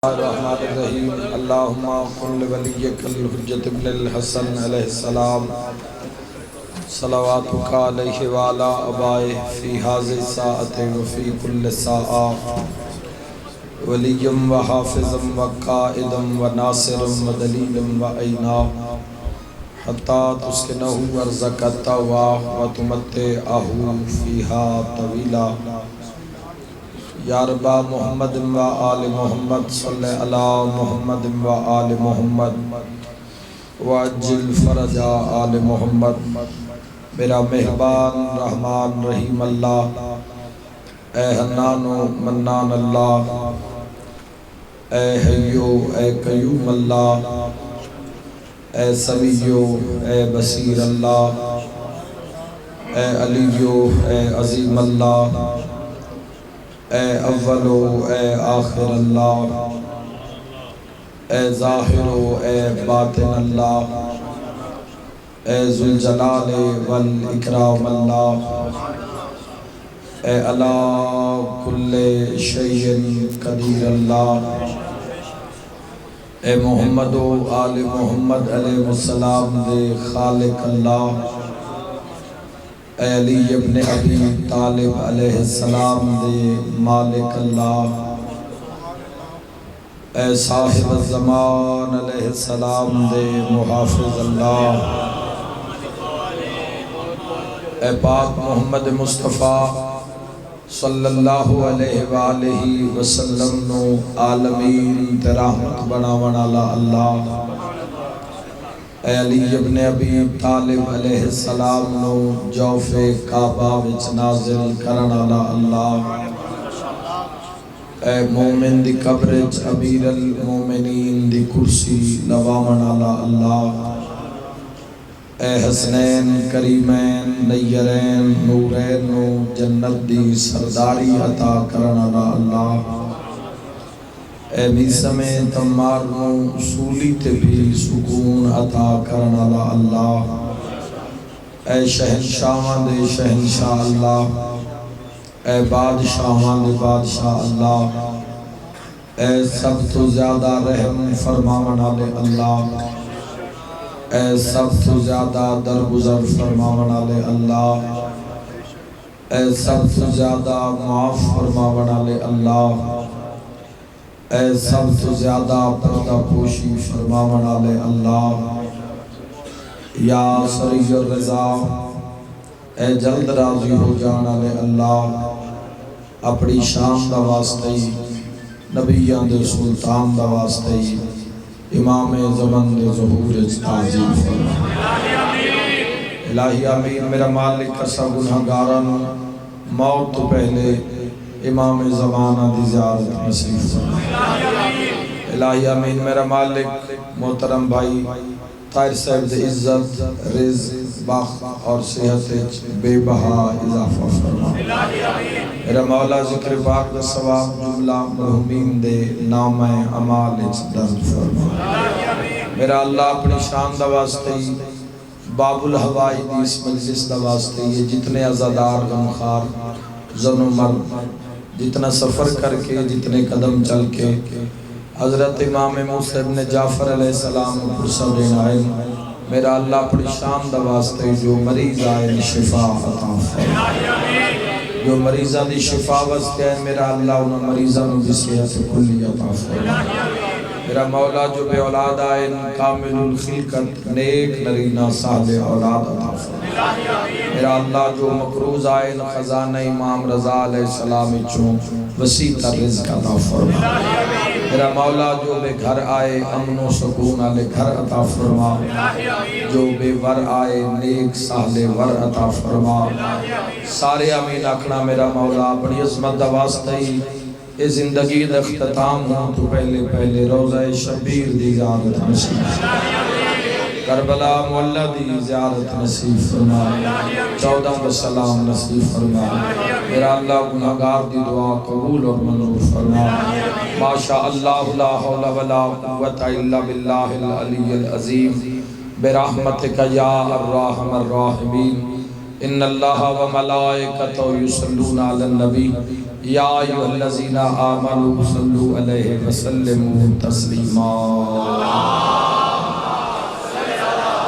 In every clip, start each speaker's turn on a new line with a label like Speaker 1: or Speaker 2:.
Speaker 1: الرحمن الرحیم اللہم قل ولیک الحجت ابن الحسن علیہ السلام صلواتک علیہ وعلا ابائہ فی حاضر ساعت وفی کل ساعہ ولیم و حافظم و قائدم و ناصرم و دلیلم و اینا حتی تسکنہو ارزق التواہ و تمتعہو فیہا طویلا یا ربا محمد و آل محمد صلی علی محمد و آل محمد وعجل فرجا آل محمد۔ میرا مہربان رحمان رحیم اللہ، اے حنان و منان اللہ، اے حیو اے قیوم اللہ، اے سمیع اے بصیر اللہ، اے علی اے عظیم اللہ، اے اول اے آخر اللہ، اے ظاہر اے باطن اللہ، اے ذوالجلال والاکرام اللہ، اے علی کل شیء قدیر اللہ، اے محمد و آل محمد علیہ السلام دے خالق اللہ، اے علی ابن ابی طالب علیہ السلام دے مالک اللہ، اے صاحب الزمان علیہ السلام دے محافظ اللہ، اے پاک محمد مصطفیٰ صلی اللہ علیہ وآلہ وسلم نو عالمین تے رحمت بناون والا اللہ، اے علی ابن ابی طالب علیہ السلام نو جوف کعبہ وچ نازل کرن والا اللہ، اے مومن دی قبر وچ امیر المومنین دی کرسی لواون والا اللہ، اے حسنین کریمین نیرین نورین نو جنت دی سرداری عطا کرن والا اللہ، اے میسم تمار نو اصولی تے بھی سکون عطا کرن والا اللہ، اے شہنشاہاں دے شہنشاہ اللہ، اے بادشاہاں دے بادشاہ اللہ، اے سب تو زیادہ رحم فرماون والے اللہ، اے سب تو زیادہ درگزر فرماون والے اللہ، اے سب تو زیادہ معاف فرماون والے اللہ، اے سب تو زیادہ پردہ پوشی فرماون والے اللہ، یا سریع الرضا اے جلد راضی ہو جان والے اللہ، اپنی شان دا واسطے نبیان دے سلطان دا واسطے امام زمن دے ظہور تعظیم فرما الہی آمین۔ میرا مالک کسا گناہگاران موت تو پہلے امام زمانہ دی زیارت نصیب فرما الہی آمین۔ میرا مالک محترم بھائی طاہر صاحب دے عزت رزق بخت اور صحت بے بہا اضافہ فرما میرا مولا ذکر پاک دا ثواب جملہ مرحومین دے نام اعمال درج فرما میرا اللہ اپنی شان دا واسطے باب الہوائی دی اس مجلس دا واسطے یہ جتنے عزادار غمخار زن و مرد جتنا سفر کر کے جتنے قدم چل کے حضرت امام موسیٰ ابن جعفر علیہ السلام پرسہ دین آئے، میرا اللہ اپنی شان دا واسطے جو مریض آئے شفا عطا فرما جو مریضہ دی شفا واسطے آئے، میرا اللہ انہوں مریضہ میں بھی صحت کلی عطا فرما میرا مولا جو بے اولاد آئے کامل الخلقت نیک نرینہ صالح اولاد عطا فرما میرا اللہ جو مقروض آئے خزانہ امام رضا علیہ السلام چون وسیع تر رزق عطا فرما میرا مولا جو بے گھر آئے امن و سکون آلے گھر عطا فرما جو بے ور آئے نیک صالح ور عطا فرما سارے امین اکھنا میرا مولا اپنی عظمت دا واسطہ ہی اے زندگی دا اختتام ہوں تو پہلے روضہ شبیر دی زیارت نصیب کربلا مولا دی زیارت نصیب فرما 14 بسلام نصیب فرما میرا اللہ گناہگار دی دعا قبول اور منظور فرما ماشاء اللہ لا حول ولا قوت الا باللہ العلی العظیم برحمتک یا الرحم الراحمین ان اللہ و ملائکتہ یصلون علی النبی یا ایھا الذین آمنوا صلوا علیہ وسلموا تسلیما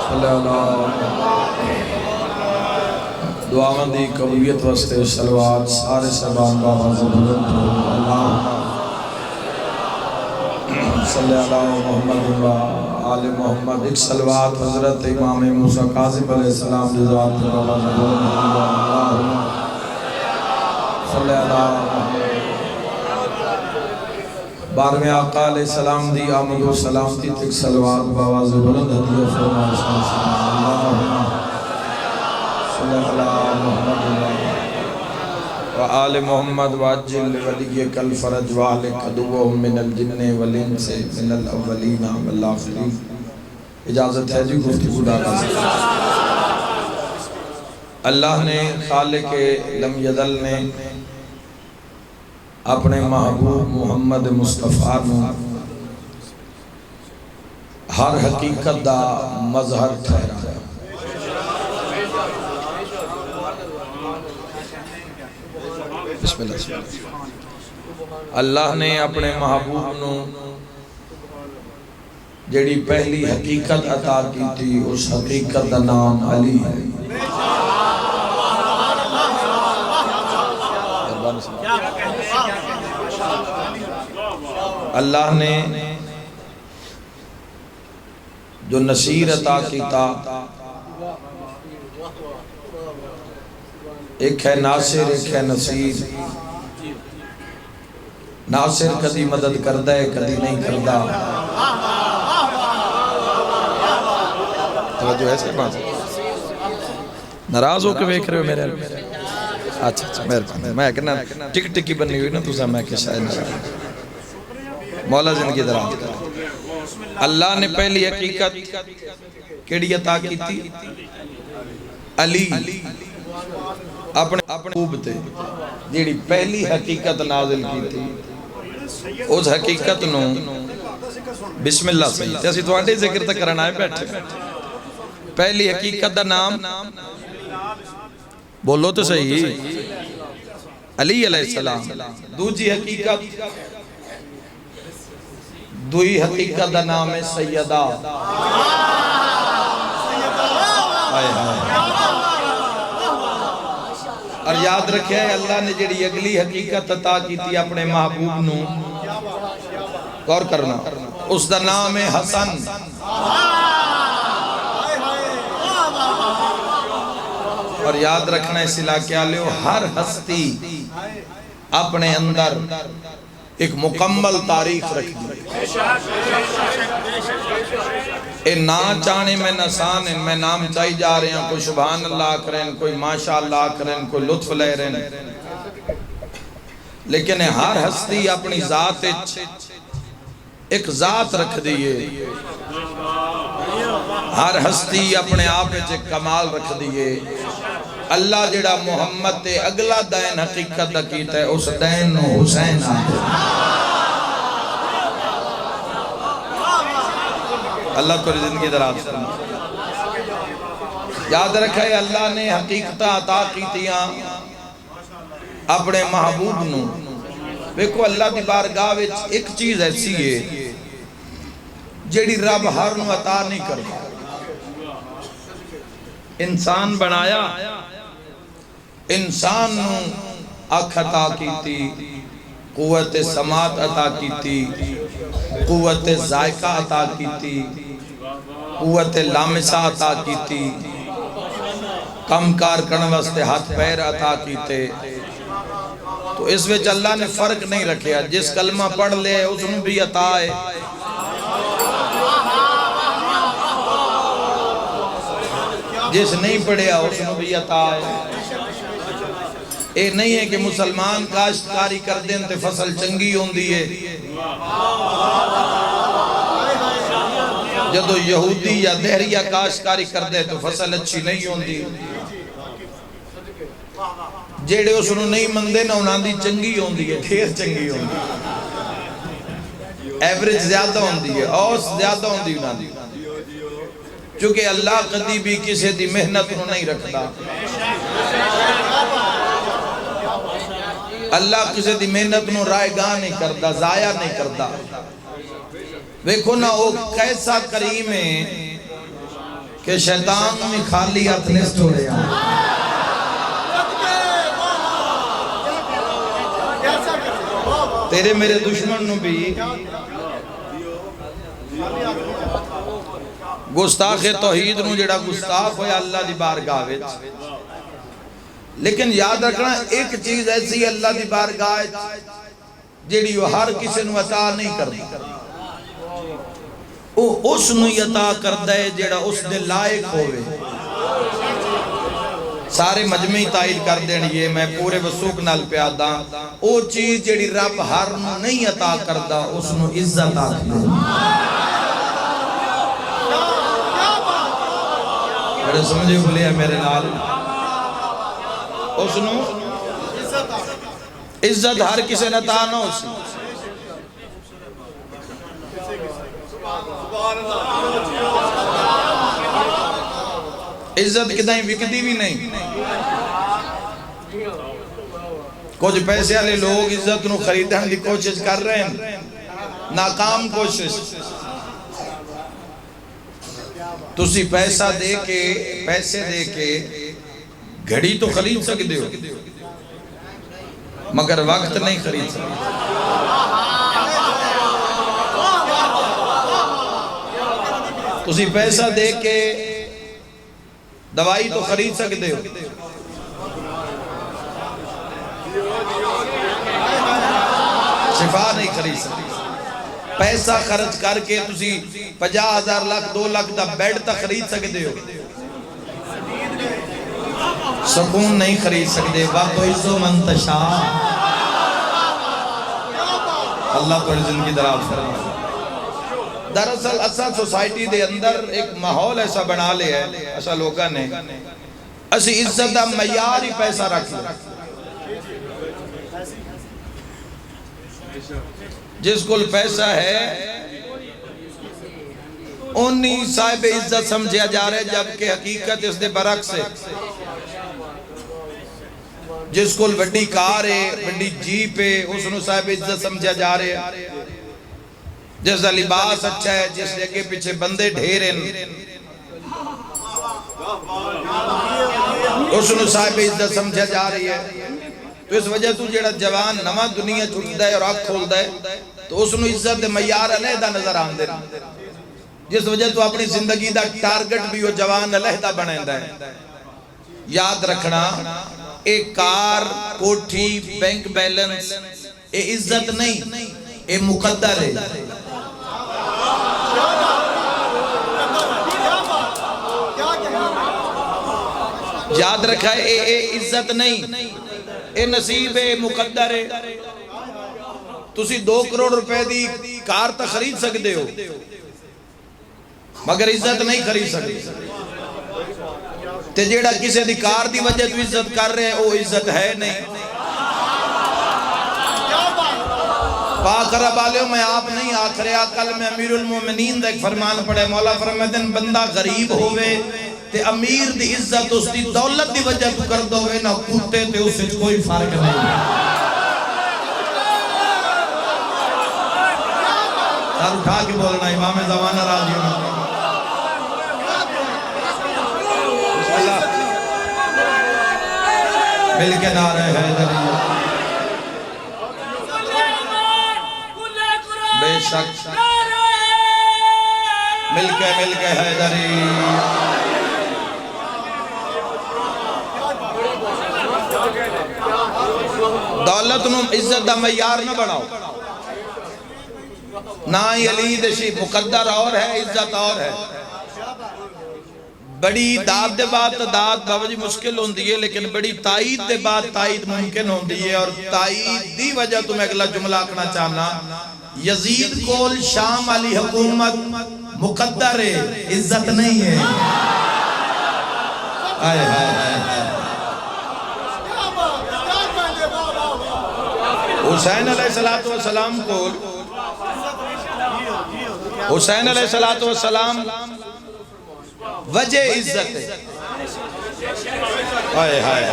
Speaker 1: صلی اللہ دعاواں دی قبولیت واسطے صلوات سارے سبان بابا بلند ہو اللہ صلی اللہ محمد و آل محمد ایک صلوات حضرت امام موسیٰ کاظم علیہ السلام جزوات بابا بلند ہو اللہ صلی اللہ بارہویں آقا علیہ السلام دی آمد و سلامتی تک صلوات بآواز بلند ہدیہ فرما اللہ صلی اللہ محمد و آل محمد وعجل ولیک الفرج وعلق عدوہم من الجن والانس من الاولین والآخرین اجازت ہے جی گفتگو ڈالا اللہ نے خالق لم یزل نے اپنے محبوب محمد مصطفیٰ نو ہر حقیقت دا مظہر ٹھہرایا بسم اللہ اللہ نے اپنے محبوب نو جڑی پہلی حقیقت عطا کی تھی اس حقیقت دا نام علی ہے اللہ نے جو نصیر عطا کیتا ایک ہے ناصر ایک ہے نصیر ناصر کدی مدد کردہ ہے کدی نہیں کردہ توجہ ہے سے بات ناراض ہو کے بیک رہے ہو میرے اچھا اچھا میں کہنا ٹک ٹکی بنی ہوئی نا تو سا میں کہ شاید ناراض مولا زندگی درات اللہ نے پہلی حقیقت کیڑی عطا کی تھی علی اپنے خوب تھے جیڑی پہلی حقیقت نازل کی تھی اس حقیقت نو بسم اللہ صحیح تے اسی تواڈے ذکر تک کرنا ہے بیٹھے پہلی حقیقت دا نام بولو تو صحیح علی علیہ السلام دوجی حقیقت دوئی حقیقت دا نام ہے سیدہ اور یاد رکھے اللہ نے جڑی اگلی حقیقت عطا کی تھی اپنے محبوب نو غور کرنا اس دا نام ہے حسن اور یاد رکھنا اس علاقے آلیو ہر ہستی اپنے اندر ایک مکمل تاریخ رکھ دی اے نا چانے میں نسان ان میں نام چاہی جا رہے ہیں کوئی سبحان اللہ کریں کوئی ماشاءاللہ کریں کوئی لطف لے رہے ہیں لیکن ہر ہستی اپنی ذات ایک ذات رکھ دیئے ہر ہستی اپنے آپ ایک کمال رکھ دیئے اللہ جڑا محمد تے اگلا دین حقیقت کیتا ہے اس دین نو حسین آتے اللہ تو زندگی دراز کرنا یاد رکھا ہے اللہ نے حقیقت عطا کیتیاں اپنے محبوب نو دیکھو اللہ دی بارگاہ وچ ایک چیز ایسی ہے جڑی رب ہر نو عطا نہیں کرتا انسان بنایا انسان نو اکھ عطا کیتی قوت سماعت عطا کیتی قوت ذائقہ عطا کیتی قوت لامسہ عطا کیتی کم کار کرنے واسطے ہاتھ پیر عطا کیتے تو اس وچ اللہ نے فرق نہیں رکھیا جس کلمہ پڑھ لے اس نے بھی عطا ہے جس نہیں پڑھیا اس نے بھی عطا ہے اے نہیں ہے کہ مسلمان کاشتکاری کر دیں تے فصل چنگی ہوندی ہے جدو یہودی یا دہریہ کاشتکاری کر دے تو فصل اچھی نہیں ہوندی جیڑے اس نے نہیں مندے نہ انہاں دی چنگی ہوندی ہے ڈھیر چنگی ہوندی ایوریج زیادہ ہوندی ہے اوس زیادہ ہوندی انہاں دی چونکہ اللہ قدی بھی کسی دی محنت نو نہیں رکھتا اللہ کسی دی محنت نو رائے گاہ نہیں کردا، ضائع نہیں کردا۔ ویکھو نا وہ کیسا کریم ہے کہ شیطان میں خالی ہاتھ نہیں چھوڑے ہیں۔ تیرے میرے دشمن نو بھی گستاخ توحید نو جڑا گستاخ ہویا اللہ دی بارگاہ وچ، لیکن یاد رکھنا ایک چیز ایسی اللہ دی بارگاہ جڑی وہ ہر کسی نو عطا نہیں کرتا، وہ اس نو عطا کردا ہے جڑا اس دے لائق ہوئے۔ سارے مجمعی تائید کر دین، یہ میں پورے وسوق نال پیادا، وہ چیز جڑی رب ہر نو نہیں عطا کردا اس نو عزت آکھدے۔ میرے سمجھے بھلے ہیں میرے نال، اس نو عزت ہر کسی نے عطا نہ ہو سی۔ عزت کدائیں وکدی بھی نہیں۔ کچھ پیسے والے لوگ عزت نو خریدن دی کوشش کر رہے ہیں، ناکام کوشش۔ تسی پیسہ دے کے، پیسے دے کے گھڑی تو خرید سکتے ہو مگر وقت نہیں خرید سکتے۔ تسی پیسہ دے کے دوائی تو خرید سکتے ہو، شفا نہیں خرید سکتے۔ پیسہ خرچ کر کے تسی 50,000 لاکھ 2 لاکھ دا بیڈ تا خرید سکتے ہو، سکون نہیں خرید سکتے۔ وَتُعِزُّ مَن تَشَاءُ، اللہ تو زندگی دراز فرمائے۔ دراصل اسا سوسائٹی دے اندر ایک ماحول ایسا بنا لے ہے، ایسا لوگاں نے اسی عزت دا معیار ہی پیسہ رکھ لیا۔ جس کل پیسہ ہے انہی صاحب عزت سمجھا جا رہے، جبکہ حقیقت اس دے برعکس ہے۔ جس کل بڑی کار ہے، بڑی جیپ ہے، اس نے صاحب عزت سمجھا جا رہے ہیں۔ جس دا لباس اچھا ہے، جس جگہ پیچھے بندے ڈھیر ہیں، اس نے صاحب عزت سمجھا جا رہی ہے۔ تو اس وجہ تو جڑا جوان نواں دنیا چھوٹتا ہے اور آنکھ کھولتا ہے تو اس نے عزت دے معیار علیحدہ نظر آندے، جس وجہ تو اپنی زندگی دا ٹارگٹ بھی وہ جوان علیحدہ بنائندا ہے۔ یاد رکھنا، ایک کار، کوٹھی، بینک بیلنس اے عزت نہیں، اے مقدر ہے۔ یاد رکھا ہے اے عزت نہیں، اے نصیب ہے، مقدر ہے۔ تسی 2 کروڑ روپے دی کار تا خرید سکتے ہو مگر عزت نہیں خرید سکتے۔ تے جیڑا کسی دی کار دی وجہ تو عزت کر رہے ہیں وہ عزت ہے نہیں۔ پاک رب علیہ میں آپ نہیں آکھ رہے، کل میں امیر المومنین دا ایک فرمان پڑھے، مولا فرماتے ہیں بندہ غریب ہوئے تے امیر دی عزت اس دی دولت دی وجہ تو کر دو ہوئے، نہ کتے تے اس سے کوئی فرق نہیں۔ سر اٹھا کے بولنا امام زمانہ راضی ہونا۔ بسم اللہ، مل کے نعرہ حیدری، بے شک مل کے حیدری۔ دولت نو عزت دا معیار نہ بڑھاؤ، نہ ہی علی دشی مقدر اور ہے، عزت اور ہے۔ بڑی داد دے بعد داد باوجی مشکل ہوندی ہے، لیکن بڑی تائید دے بعد تائید ممکن ہوندی ہے۔ اور تائید دی وجہ تو میں اگلا جملہ آکھنا چاہنا، یزید کول شام علی حکومت مقدر ہے، عزت نہیں ہے۔ آئے آئے آئے حسین علیہ السلام کو، حسین علیہ السلام وجہ عزت ہے۔ آئے آئے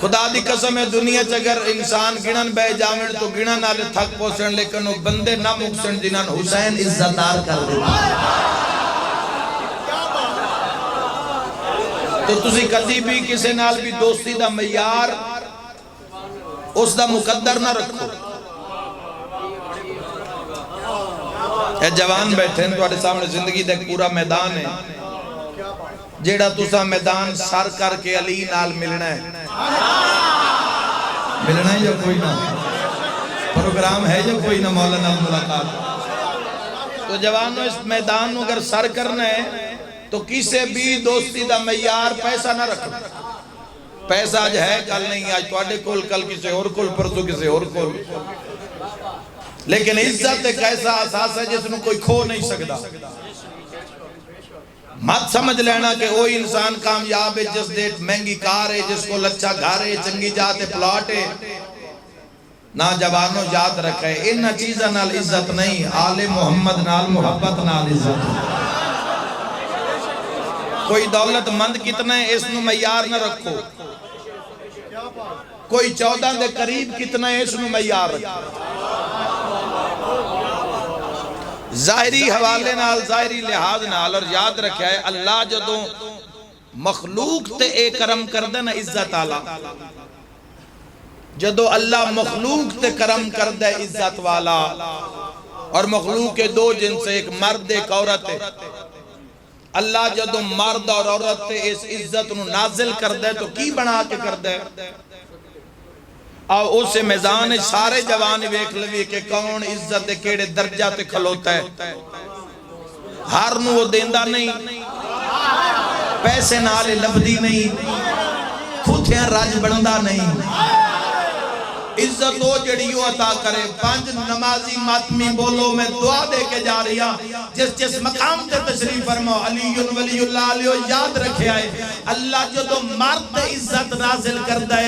Speaker 1: خدا دی قسم ہے دنیا اگر انسان گنن بے جاویں تو گنن والے تھک پوسن لیکن وہ بندے نہ مکسن جنہاں حسین عزتدار کر دے تو تسی کدی بھی کسی نال بھی دوستی دا معیار اس دا مقدر نہ رکھو اے جوان بیٹھے ہیں تواڈے سامنے زندگی دا ایک پورا میدان ہے جیڑا تسا میدان سر کر کے علی نال ملنا ہے یا کوئی نہ پروگرام ہے یا کوئی نہ مولانا ملاقات تو جوانوں اس میدان نو اگر سر کرنا ہے تو کسے بھی دوستی دا معیار پیسہ نہ رکھو پیسہ آج ہے کل نہیں آج تواڈے کول کل کسے اور کول پرسوں کسے اور کول لیکن عزت ایک ایسا اساس ہے جس نو کوئی کھو نہیں سکتا مت سمجھ لینا کہ وہی انسان کامیاب ہے جس دے مہنگی کار ہے جس کو لچھا گھر ہے چنگی جاتے پلاٹ ہے نہ جوانوں یاد رکھے ان چیزاں نال عزت نہیں آل محمد نال محبت نال عزت کوئی دولت مند کتنا ہے اس نو معیار نہ رکھو کوئی 14 دے قریب کتنا ہے اس نو معیار رکھو ظاہری حوالے نال ظاہری لحاظ نال اور یاد رکھا ہے اللہ جدوں مخلوق تے اے کرم کردے نا عزت آلا جدوں اللہ مخلوق تے کرم کردے عزت والا اور مخلوق کے دو جنس ایک مرد ایک عورت ہے اللہ جدوں مرد اور عورت تے اس عزت نو نازل کردے تو کی بنا کے کردے اور اسے میزان سارے جوان ویکھ لوی کہ کون عزت کیڑے درجہ تے کھلوتا ہے ہر نو وہ دیندہ نہیں پیسے نالے لبدی نہیں کھوتیاں راج بندہ نہیں عزت ہو جڑیو عطا کرے 5 نمازی ماتمی بولو میں دعا دے کے جا رہی ہوں جس مقام تے تشریف فرماؤ علی ولی اللہ علیہ یاد رکھے آئے اللہ جو تو مرد عزت نازل کر دے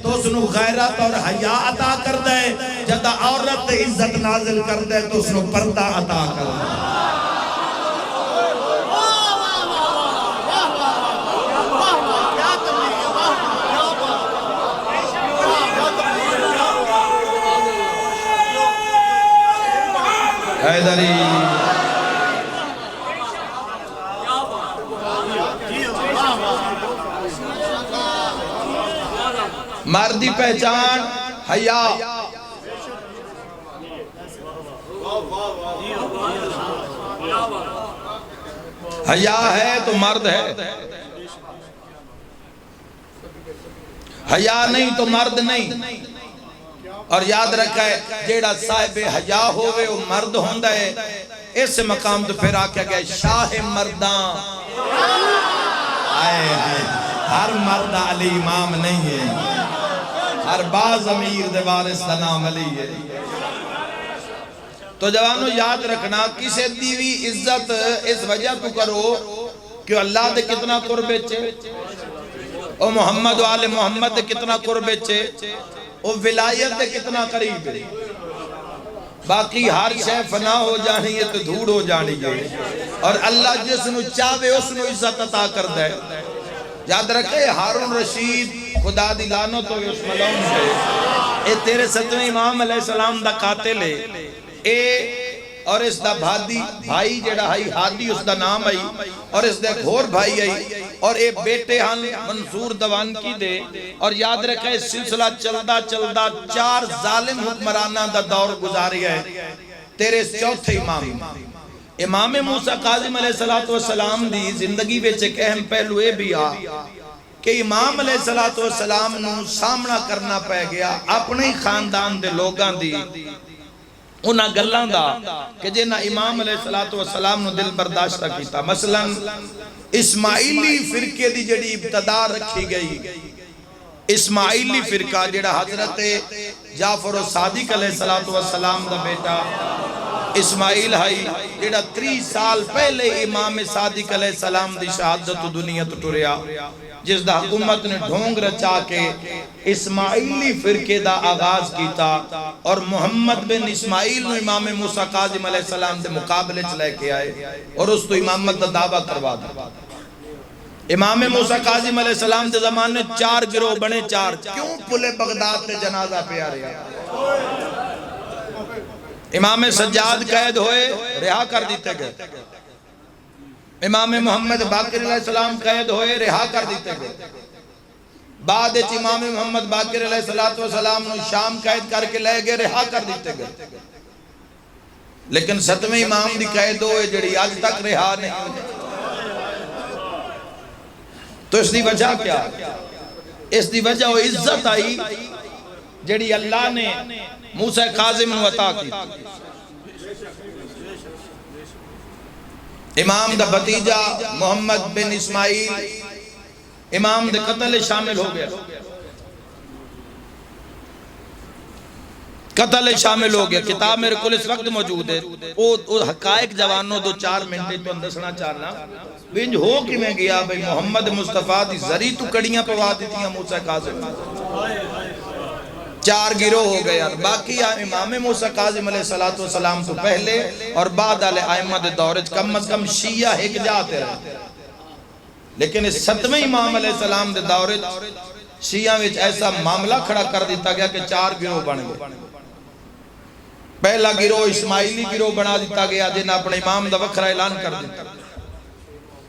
Speaker 1: تو اس نو غیرت اور حیا عطا کر دے جدہ عورت عزت نازل کر دے تو اس نو پردہ عطا کر دے حیدری مردی پہچان حیا حیا ہے تو مرد ہے حیا نہیں تو مرد نہیں اور یاد رکھا ہے جیڑا صاحب حیا ہوئے وہ مرد ہوندہ ہے اس مقام تو پھر آکیا گیا شاہ مردان آئے ہر مرد علی امام نہیں ہے ہر باز امیر دے وارث دا نام علی ہے تو جوانوں یاد رکھنا کسے دیوی عزت اس وجہ تو کرو کہ اللہ دے کتنا قربے چھے او محمد و آل محمد دے کتنا قربے چھے وہ ولایت دے کتنا قریب ہے باقی ہر شے فنا ہو جانی ہے تو دھوڑ ہو جانی ہے اور اللہ جس نو چاہوے اس نو عزت عطا کر دے یاد رکھے ہارون رشید خدا دی لعنت ہوئے اس ملعون سے اے تیرے 7ویں امام علیہ السلام دا قاتل ہے اے اور اس دا بھائی جڑا ہے ہادی اس دا نام آئی اور اس دا ایک اور بھائی آئی اور اے بیٹے ہاں منصور دوان کی دے اور یاد رکھا ہے سلسلہ چلدا 4 ظالم حکمرانہ دا دور گزاری ہے تیرے 4تھے امام موسیٰ قاظم علیہ السلام دی زندگی ویچ ایک اہم پہلو اے بھی آ کہ امام علیہ السلام نو سامنا کرنا پہ گیا اپنے خاندان دے لوگاں دی انہاں گلان دا کہ جنہاں امام علیہ السلام نو دل برداشتہ کیتا مثلا اسماعیلی فرقے دی جڑی ابتدا رکھی گئی اسماعیلی فرقہ جڑا حضرت جعفر و صادق علیہ السلام دا بیٹا اسماعیل ہائی جڑا 30 سال پہلے امام صادق علیہ السلام دی شہادت دنیا تو ٹریا جس دا حکومت نے ڈھونگ رچا کے اسماعیلی فرقے دا آغاز کیتا اور محمد بن اسماعیل نو امام موسیٰ قاظم علیہ السلام دے مقابلے چلے کے آئے اور اس تو امامت دا دعویٰ کروا دا امام موسیٰ کاظم علیہ السلام دے زمانے 4 گروہ بنے 4 کیوں پلے بغداد تے جنازہ پہ آ رہا امام سجاد قید ہوئے رہا کر دیتے گئے امام محمد باقر علیہ السلام قید ہوئے رہا کر دیتے گئے بعد امام محمد باقر علیہ السلام نے شام قید کر کے لے گئے رہا کر دیتے گئے لیکن 7ویں امام دی قید ہوئے جڑی آج تک رہا نہیں ہوئے تو اس دی وجہ کیا اس دی وجہ وہ عزت آئی جڑی اللہ نے موسیٰ کاظم نے عطا کی امام دا بھتیجا محمد بن اسماعیل امام دے قتل شامل ہو گیا قتل شامل ہو گیا کتاب میرے کل اس وقت موجود ہے وہ حقائق جوانوں 2-4 منٹ تو اندسنا چاہنا بینج ہو کی میں گیا بھئی محمد مصطفیٰ دی زری تو کڑیاں پوا دیتی ہیں موسیٰ کاظم 4 گروہ ہو گیا باقی امام موسیٰ کاظم علیہ السلام تو پہلے اور بعد علیہ احمد دورج کم از کم شیعہ ایک جاتے رہے لیکن اس 7ویں امام علیہ السلام دے دورج شیعہ وچ ایسا معاملہ کھڑا کر دیتا گیا کہ 4 گروہ بن گئے پہلا گروہ اسماعیلی گروہ بنا دیتا گیا جن اپنے امام دا وکھرا اعلان کر دیتا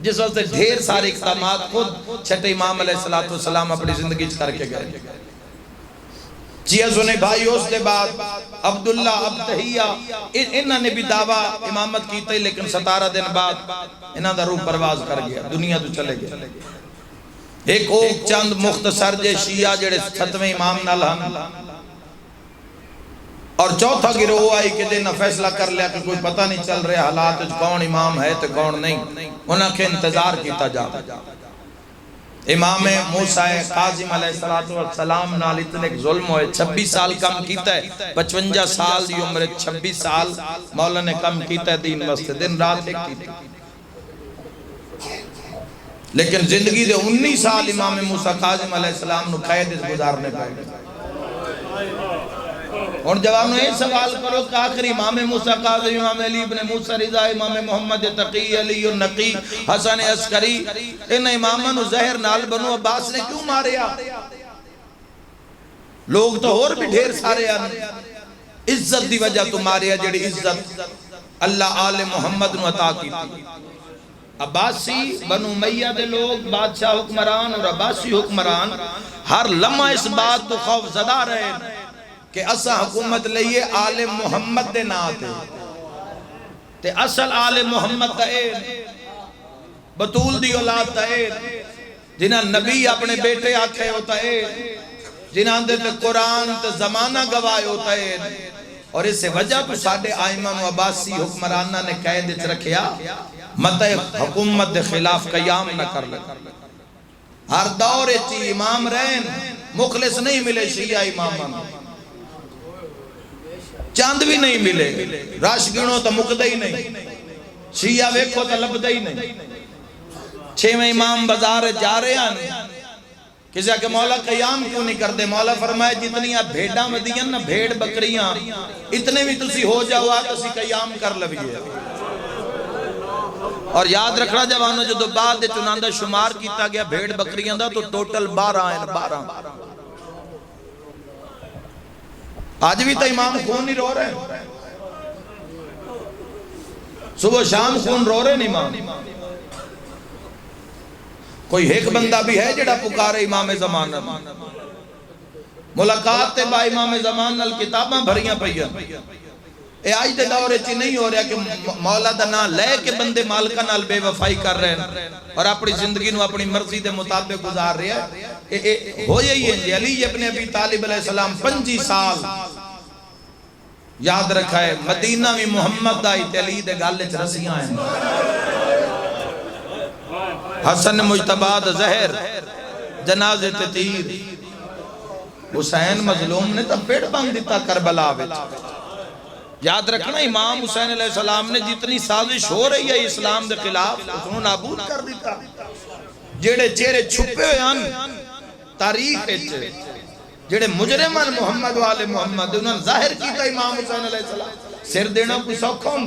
Speaker 1: جس وقت ڈھیر سارے اقدامات خود چھٹے امام علیہ السلام اپنی زندگی کر کے گئے جیہ سنے بھائی اس دے بعد عبداللہ عبدہیہ انہاں نے بھی دعویٰ امامت کی تھی لیکن 17 دن بعد انہاں دا روح پرواز کر گیا دنیا تو چلے گیا ایک اوک چند مختصر جے شیعہ جڑے 7ویں امام نال ہم اور چوتھا گروہ آئی کہ دینا فیصلہ کر لیا کہ کوئی پتہ نہیں چل رہے حالات کون امام ہے تو کون نہیں انہاں کے انتظار کیتا جاتا امام موسیٰ کاظم علیہ السلام نال اتنے ظلم ہوئے 26 سال کم کیتا ہے 55 سال دی عمر 26 سال مولا نے کم کیتا ہے دین واسطے دن رات ایک کیتا لیکن زندگی دے 19 سال امام موسیٰ کاظم علیہ السلام نو قید گزارنے پائے اور جوانوں یہ سوال کرو کہ آخر امام موسیٰ کاظم امام علی ابن موسیٰ رضا امام محمد تقی علی النقی حسن عسکری ان اماموں زہر نال بنو عباس نے کیوں ماریا لوگ تو اور بھی ڈھیر سارے عزت دی وجہ تو ماریا جڑی عزت اللہ آل محمد نو عطا کی تھی عباسی بنو امیہ دے لوگ بادشاہ حکمران اور عباسی حکمران ہر لمحہ اس بات تو خوف زدہ رہے کہ اسا حکومت لئیے آل محمد دے نا آتے تے اصل آل محمد تائے بطول دی اولاد تائے جنہاں نبی اپنے بیٹے آکھے ہوتا ہے جنہاں دے تے قرآن تے زمانہ گواہ ہوتا ہے اور اس سے وجہ تو ساڑھے آئمہ و عباسی حکمرانہ نے قید اچھ رکھیا متع حکومت دے خلاف قیام نہ کر لے ہر دور چی امام رہن مخلص نہیں ملے شیعہ امام چاند بھی نہیں ملے راش گنوں تو مقدہ ہی نہیں شیعہ ویکھو تو لبدہ ہی نہیں 6ویں امام بازار جا رہے ہیں کسی کہ مولا قیام کیوں نہیں کرتے مولا فرمائے جتنی آپ بھیڑاں ودیاں نا بھیڑ بکریاں اتنے بھی تسی ہو جاؤ آج تسی قیام کر لبیے اور یاد رکھنا جوانوں جو دو بعد چناندہ شمار کیتا گیا بھیڑ بکریاں دا تو ٹوٹل 12 ہیں 12 آج بھی تو امام خون نہیں رو رہے صبح شام خون رو رہے نہیں امام کوئی ایک بندہ بھی ہے جڑا پکارے امام زمانہ ملاقات تے با امام زمانہ کتاباں بھریاں پئیاں اے آج دے دورے چی نہیں ہو رہا کہ مولا دا نا لے کے بندے مالکہ نال بے وفائی کر رہے ہیں اور اپنی زندگی نو اپنی مرضی دے مطابق گزار رہے ہیں ہو یہی ہے علی ابن ابی طالب علیہ السلام 25 سال یاد رکھا ہے مدینہ میں محمد دائی علی دے گالے چ رسیاں ہیں حسن مجتباد زہر جنازے تیر حسین مظلوم نے تو پیڑ بانگ دیتا کربلا وچ یاد رکھنا امام حسین علیہ السلام نے جتنی سازش ہو رہی ہے اسلام دے خلاف اس نے نابود کر دیتا جڑے چہرے چھپے ہوئے ہیں تاریخ جڑے مجرمان محمد والے محمد انہوں نے ظاہر کیتا امام حسین علیہ السلام سر دینا کوئی سوکھا ہوں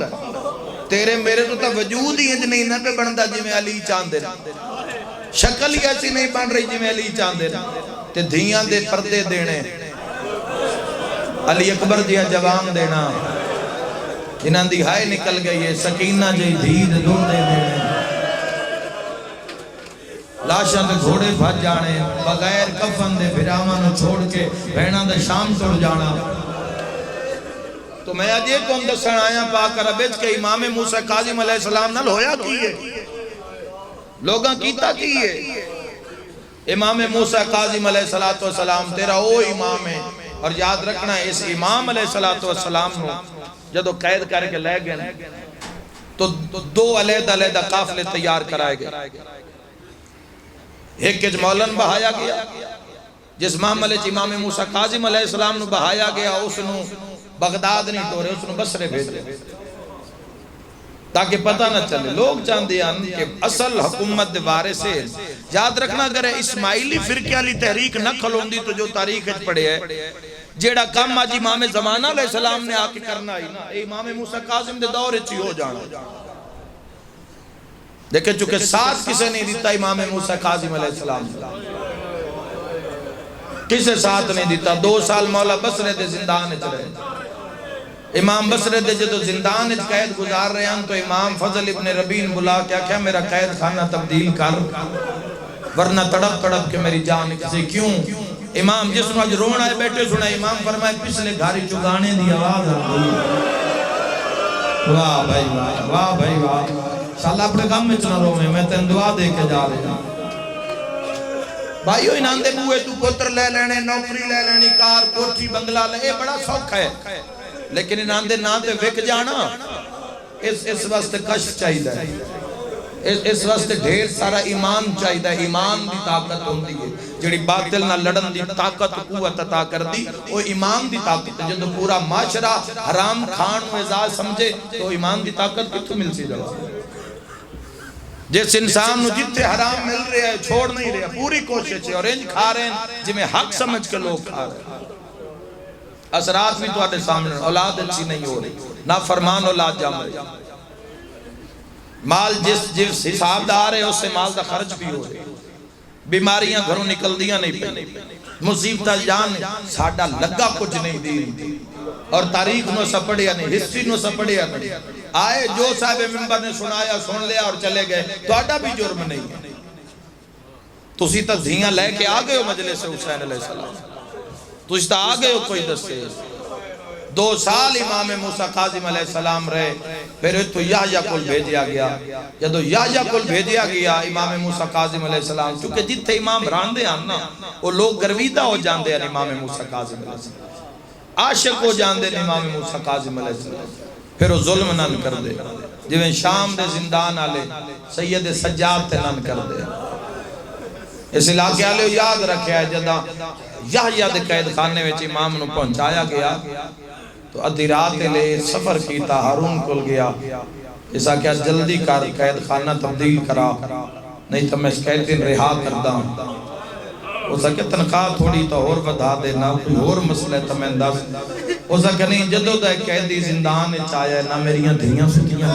Speaker 1: تیرے میرے تو تا وجود ہی نہیں نہ پہ بندہ جی میں علی چاند دینا شکل ہی ایسی نہیں بن رہی جی میں علی چاندے تے دھیاں دے پردے دینے علی اکبر دیا جوان دینا جنہاں دی ہائے نکل گئی ہے سکینہ جی دھید دو دے دینے لاشاں دے گھوڑے بھج جانے بغیر کفن دے بھراواں چھوڑ کے بہناں دے شام توڑ جانا تو میں آج یہ کون دسن آیا پاک ربیج کہ امام موسیٰ کاظم علیہ السلام نال ہویا کیے لوگاں کیتا کیے امام موسیٰ کاظم علیہ السلام تیرا او امام ہے اور یاد رکھنا اس امام علیہ السلام نو جدو قید کر کے لے گئے تو دو علیحدہ قافلے تیار کرائے گئے ایک کچھ مولن بہایا گیا جس معاملے امام موسیٰ کاظم علیہ السلام نو بہایا گیا اس نو بغداد نہیں ٹورے اس نو بصرے بھیجے تاکہ پتہ نہ چلے لوگ چاندے ہیں کہ اصل حکومت دے وارث سے یاد رکھنا اگر اسماعیلی فرقے والی تحریک نہ کھلون دی تو جو تاریخ پڑے ہے جیڑا کام آج امام زمانہ علیہ السلام نے آکے کرنا ہی نا امام موسیٰ کاظم دے دور چی ہو جانا دیکھیں چونکہ ساتھ کسے نہیں دیتا امام موسیٰ کاظم علیہ السلام کسے ساتھ نہیں دیتا 2 سال مولا بصرے دے زندان چلے امام بصرے دے جدو زندان قید گزار رہے ہیں تو امام فضل ابن ربین بلا کیا میرا قید خانہ تبدیل کر ورنہ تڑپ تڑپ کے میری جان کسی کیوں امام جس نے آج رونا ہے بیٹھے سنا امام فرمائے پچھلے گھاری چگانے دی آواز واہ بھائی واہ بھائی واہ شاءاللہ اپنے کام میں چنا رو میں تین دعا دے کے جا رہے ہیں بھائیو انہاں دے بوئے تو پتر لے لینے نوکری لے لینی کار کوٹھی بنگلہ لے یہ بڑا سوکھ ہے لیکن انہاں دے نام تے وک جانا اس واسطے کشف چاہیدہ ہے اس واسطے ڈھیر سارا ایمان چاہیدہ ہے ایمان دی طاقت ہوندی ہے جڑی باطل نہ لڑن دی طاقت قوت عطا کر دی وہ ایمان دی طاقت ہے جب پورا معاشرہ حرام کھان و اعزاز سمجھے تو ایمان دی طاقت کتوں مل سی جائے جس انسان نو جتے حرام مل رہے ہیں چھوڑ نہیں رہے پوری کوشش ہے اور انج کھا رہے ہیں جمیں حق سمجھ کے لوگ کھا رہے ہیں اثرات بھی تو آٹے سامنے اولاد اچھی نہیں ہو رہی نہ فرمان اولاد جام رہی مال جس حساب دا آ رہے اس سے مال دا خرچ بھی ہو رہی بیماریاں گھروں نکل دیا نہیں پہ مصیبتہ جان ساڑھا لگا کچھ نہیں دی اور تاریخ نو سپڑیا نہیں ہسٹری نو سپڑیا نہیں آئے جو صاحب ممبر نے سنایا سن لیا اور چلے گئے تو آٹا بھی جرم نہیں ہے تو اسی تا دھیاں لے کے آگئے ہو مجلس حسین علیہ السلام تو اس تا آگئے ہو کوئی دستے 2 سال امام موسیٰ کاظم علیہ السلام رہے پھر تو یحییٰ کل بھیجیا گیا جدو یحییٰ کل بھیجیا گیا امام موسیٰ کاظم علیہ السلام چونکہ جتھے امام راندے ہیں نا وہ لوگ گرویدہ ہو جاندے ہیں امام موسیٰ کاظم علیہ السلام عاشق ہو جاندے ہیں امام موسیٰ کاظم علیہ السلام پھر وہ ظلم نہ کر دے جویں شام دے زندان آلے سید سجاد تے نہ کر دے اس علاقے آلے یاد رکھے ہے جدہ یحییٰ دے قید خانے وچ امام نو پہنچایا گیا تو ادھی رات لے سفر کیتا ہارون کل گیا ایسا کیا جلدی کر قید خانہ تبدیل کرا نہیں تو میں اس قید دن رہا کردہ اسا کہ تنخواہ تھوڑی تو اور بدھا دینا کوئی اور مسئلہ تو میں انداز اسا کہ نہیں جدو دے قیدی زندان چاہیا نہ میریاں دھیاں سکیاں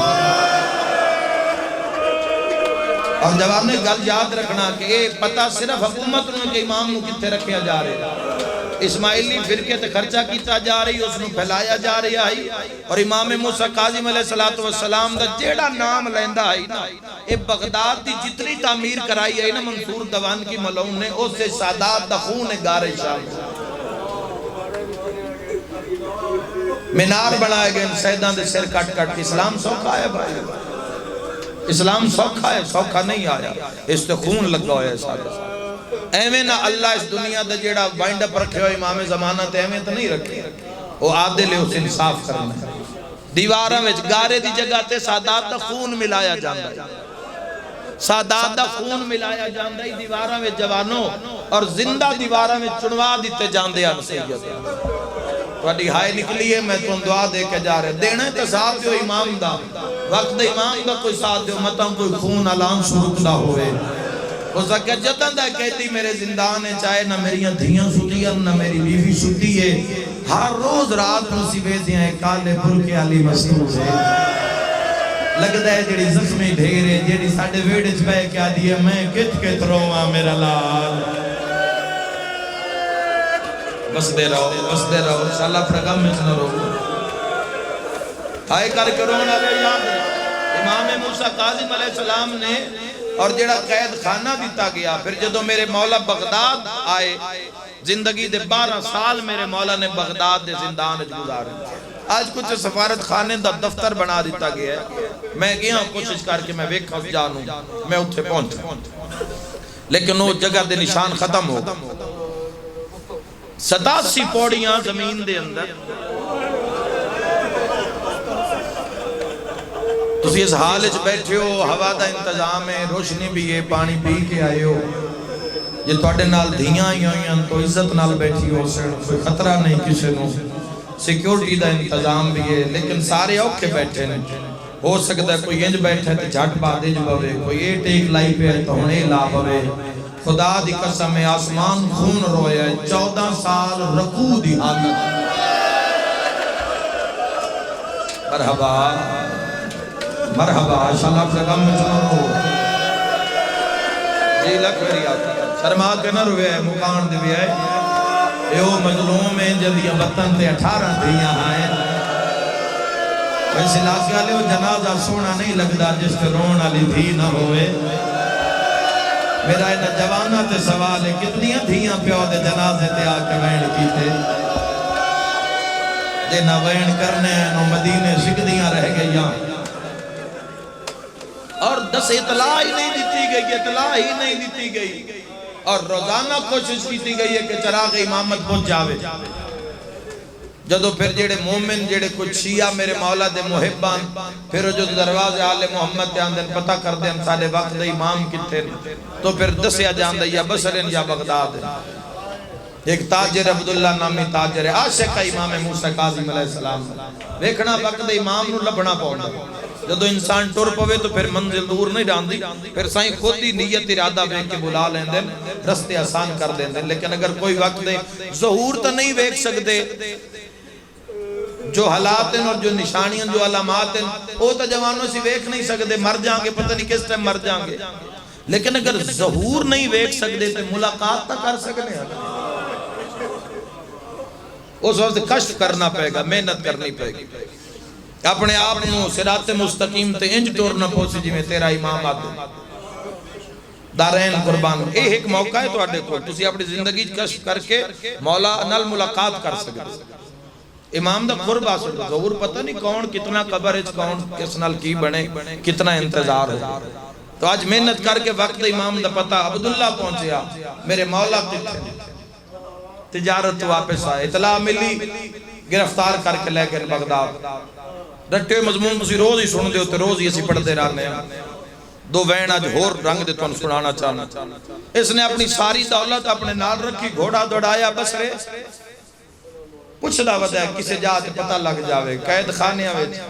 Speaker 1: اور جواب نے گل یاد رکھنا کہ یہ پتہ صرف حکومت نے کہ امام نو کتے رکھیا جا رہے اسماعیلی فرقے تے خرچہ کیتا جا رہی اس نو پھیلایا جا رہی آئی اور امام موسیٰ کاظم علیہ السلام دا جیڑا نام لیندہ آئی نا اے بغداد دی جتنی تعمیر کرائی ہے نا منصور دوان کی ملعون نے اس سے سادات دا خون گارے شام منار بنائے گئے سیدان دے سر کٹ کٹ اسلام سوکھا ہے بھائی اسلام سوکھا ہے سوکھا نہیں آیا اس تے خون لگا ہویا ہے سادہ ایویں نہ اللہ اس دنیا دا جیڑا بائنڈ اپ رکھے ہو امام زمانہ تے ایویں تو نہیں رکھے وہ عادل ہے اس انصاف کرنا ہے دیواراں وچ گارے دی جگہ تے سادات دا خون ملایا جاندا ہے سادات دا خون ملایا جاندا ہے دیواراں وچ جوانوں اور زندہ دیواراں وچ چنوا دیتے جاندے ہیں سید تواڈی ہائے نکلی ہے میں تم دعا دے کے جا رہے دینا تے ساتھ دیو امام دا وقت امام دا کوئی ساتھ دیو متاں کوئی خون علام سرک دا ہوئے اس کا جتن دا کہتی میرے زندان ہے چاہے نہ میریاں دھیاں ستی ہیں نہ میری بیوی ستی ہے ہر روز رات مصیبے دیاں کالے پھر کے علی مستور ہے
Speaker 2: لگتا ہے جڑی زخمی ڈھیرے جڑی ساڑھے ویڑے چپے کیا دیئے میں کت رواں میرا لال بس دے رہو انشاءاللہ اپنا غم میں سنو رو ہائے کر کے رونا لے یاد امام موسیٰ کاظم علیہ السلام نے اور جڑا قید خانہ دیتا گیا پھر جدو میرے مولا بغداد آئے زندگی دے 12 سال میرے مولا نے بغداد دے زندان گزارے آج کچھ سفارت خانے دا دفتر بنا دیتا گیا ہے میں گیا کوشش کر کے میں ویکھا جانوں میں اتھے پہنچا لیکن وہ جگہ دے نشان ختم ہو 87 پوڑیاں زمین دے اندر تسی اس حالج بیٹھے ہو ہوا دا انتظام ہے روشنی بھی ہے پانی پی کے آئے ہو یہ توڑے نال دھیاں ہی ہوئیں تو عزت نال بیٹھی ہو کوئی خطرہ نہیں کسی نو سیکیورٹی دا انتظام بھی ہے لیکن سارے اوکے بیٹھے نہیں ہو سکتا ہے کوئی انج بیٹھے تو جھٹ بادے جو بوے کوئی ایٹ ایک لائی پہ ہے تو ہنے لا بوے خدا دی قسم آسمان خون رویا ہے 14 سال رکوع دی حالت مرحبا انشاءاللہ اپنے غم میں چلو رو جی لکھ میری آتا شرما کے نہ روئے مکان دے بھی آئے ایو مظلوم ہیں جدیاں بطن تے 18 دھیاں آئے ویسے لاکھ آلے وہ جنازہ سونا نہیں لگدا جس تے رون علی دھی نہ ہوئے میرا انہا جوانہ تے سوال ہے کتنیاں دھیاں پیو دے جنازے تے آکے وین کیتے جے نہ وین کرنے ہیں نو مدینے سکدیاں رہ گئیاں اور 10 اطلاع ہی نہیں دیتی گئی اور روزانہ کوشش کیتی گئی ہے کہ چراغ امامت پہنچ جاوے جدو پھر جڑے مومن جڑے کچھ شیعہ میرے مولا دے محبان پھر جو دروازے آل محمد تے آندن پتہ کر دیں سارے وقت دے امام کتے تو پھر دسیا جان دے یا بصرین یا بغداد ایک تاجر عبداللہ نامی تاجر ہے عاشق امام موسیٰ کاظم علیہ السلام دیکھنا وقت دے امام نو لبنا پاؤنڈا جدو انسان ٹور پوے تو پھر منزل دور نہیں ڈاندی پھر سائیں خود ہی نیت ارادہ ویک کے بلا لیں دیں رستے آسان کر دیں دیں لیکن اگر کوئی وقت دے ظہور تو نہیں ویک سکتے جو حالات ہیں اور جو نشانیاں جو علامات ہیں وہ تو جوانوں سے ویک نہیں سکتے مر جائیں گے پتہ نہیں کس ٹائم مر جائیں گے لیکن اگر ظہور نہیں ویک سکتے تو ملاقات تو کر سکنے ہیں اس وقت کشف کرنا پہے گا محنت کرنی پہے گی اپنے آپ نو صراط مستقیم تے انج ٹور نہ پہنچی جی میں تیرا امام آدھے دارین قربان ایک موقع ہے تو آڈے کو تسی اپنی زندگی کشف کر کے مولا نال ملاقات کر سکتے امام دا قرب آسل ظہور پتہ نہیں کون کتنا قبر ہے کون کس نال کی بنے کتنا انتظار ہے تو آج محنت کر کے وقت امام دا پتہ عبداللہ پہنچیا میرے مولا کتنے تجارت واپس آئے اطلاع ملی گرفتار کر کے لے گئے بغداد رٹے مضمون تسی روز ہی سن دے ہوتے روز ہی اسی پڑھ دے رہنے ہیں دو وین آج ہور رنگ دے تو سنانا چاہنا اس نے اپنی ساری دولت اپنے نال رکھی گھوڑا دوڑایا بسرے پوچھ دا ودا ہے کسے جاتے پتہ لگ جاوے قید خانیاں ویچ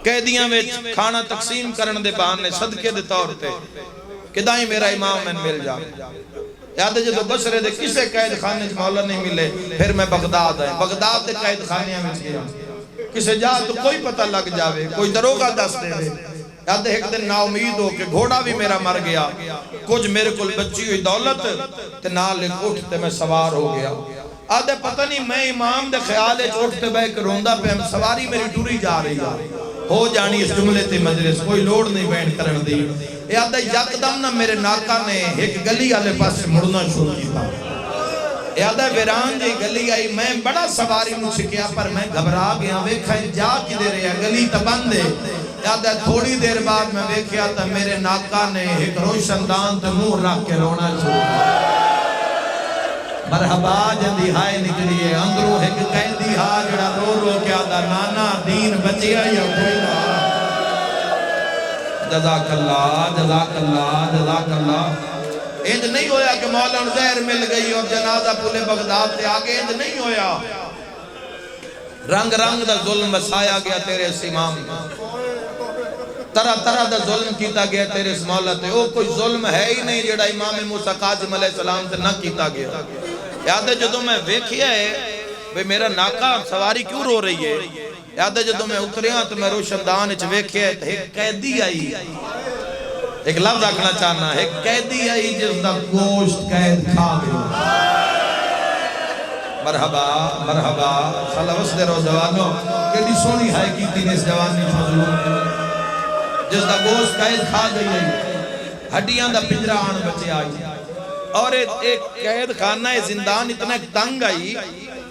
Speaker 2: قیدیاں ویچ کھانا تقسیم کرن دے بہانے صدقے دے طور تے کدائیں میرا امام میں مل جاوے یاد ہے جو بسرے دے کسے قید خانے مولا نہیں ملے پھر میں بغداد آئے بغداد دے قید خانیاں ویچ گیا کسے جا تو کوئی پتہ لگ جاوے کوئی دروگا دس دے دے یاد ہے ایک دن نا امید ہو کہ گھوڑا بھی میرا مر گیا کچھ میرے کل بچی ہوئی دولت تے نال ایک اٹھتے میں سوار ہو گیا آدھے پتہ نہیں میں امام دے خیال ہے اٹھتے بے کہ روندہ پہ سواری میری ٹوری جا رہی ہو جانی اس جملے تے مجلس کوئی لوڑ نہیں بین کرن دی یاد ہے یک دم نہ میرے ناکا نے ایک گلی آلے پاس سے مڑنا شروع کی تھا یاد ہے ویران جی گلی آئی میں بڑا سواری مجھ کیا پر میں گھبرا گیا ویکھا جا کی دے رہے ہیں گلی تبند ہے یاد ہے تھوڑی دیر بعد میں ویکھیا تا میرے ناکا نے ایک روشن دان تے منہ رکھ کے رونا شروع کیا مرحبا جندی ہائے نکلیے اندروں ایک قیدی ہا جڑا رو کیا دا نانا دین بچیا یا کوئی نہ جزاک اللہ جزاک اللہ جزاک اللہ انج نہیں ہویا کہ مولا زہر مل گئی اور جنازہ پولے بغداد تے آگے انج نہیں ہویا رنگ رنگ دا ظلم وسایا گیا تیرے اس امام طرح طرح دا ظلم کیتا گیا تیرے اس مولا تے او کوئی ظلم ہے ہی نہیں جڑا امام موسیٰ کاظم علیہ السلام تے نہ کیتا گیا یاد ہے جدو میں ویکھیا ہے بھئی میرا ناکا سواری کیوں رو رہی ہے یاد ہے جدو میں اتریاں تو میں روشندان اچھ ویکھے ایک قیدی آئی، ایک لفظ آکھنا چاہنا، ایک قیدی آئی جس دا گوشت قید کھا گئی۔ مرحبا مرحبا شاءاللہ وسدے رو جوانوں، کیڑی سونی ہائے کی تین اس جوانی فضلوں، جس دا گوشت قید کھا گئی ہے، ہڈیاں دا پنجرہ آن بچے آئی، اور ایک قید خانہ زندان اتنا تنگ آئی،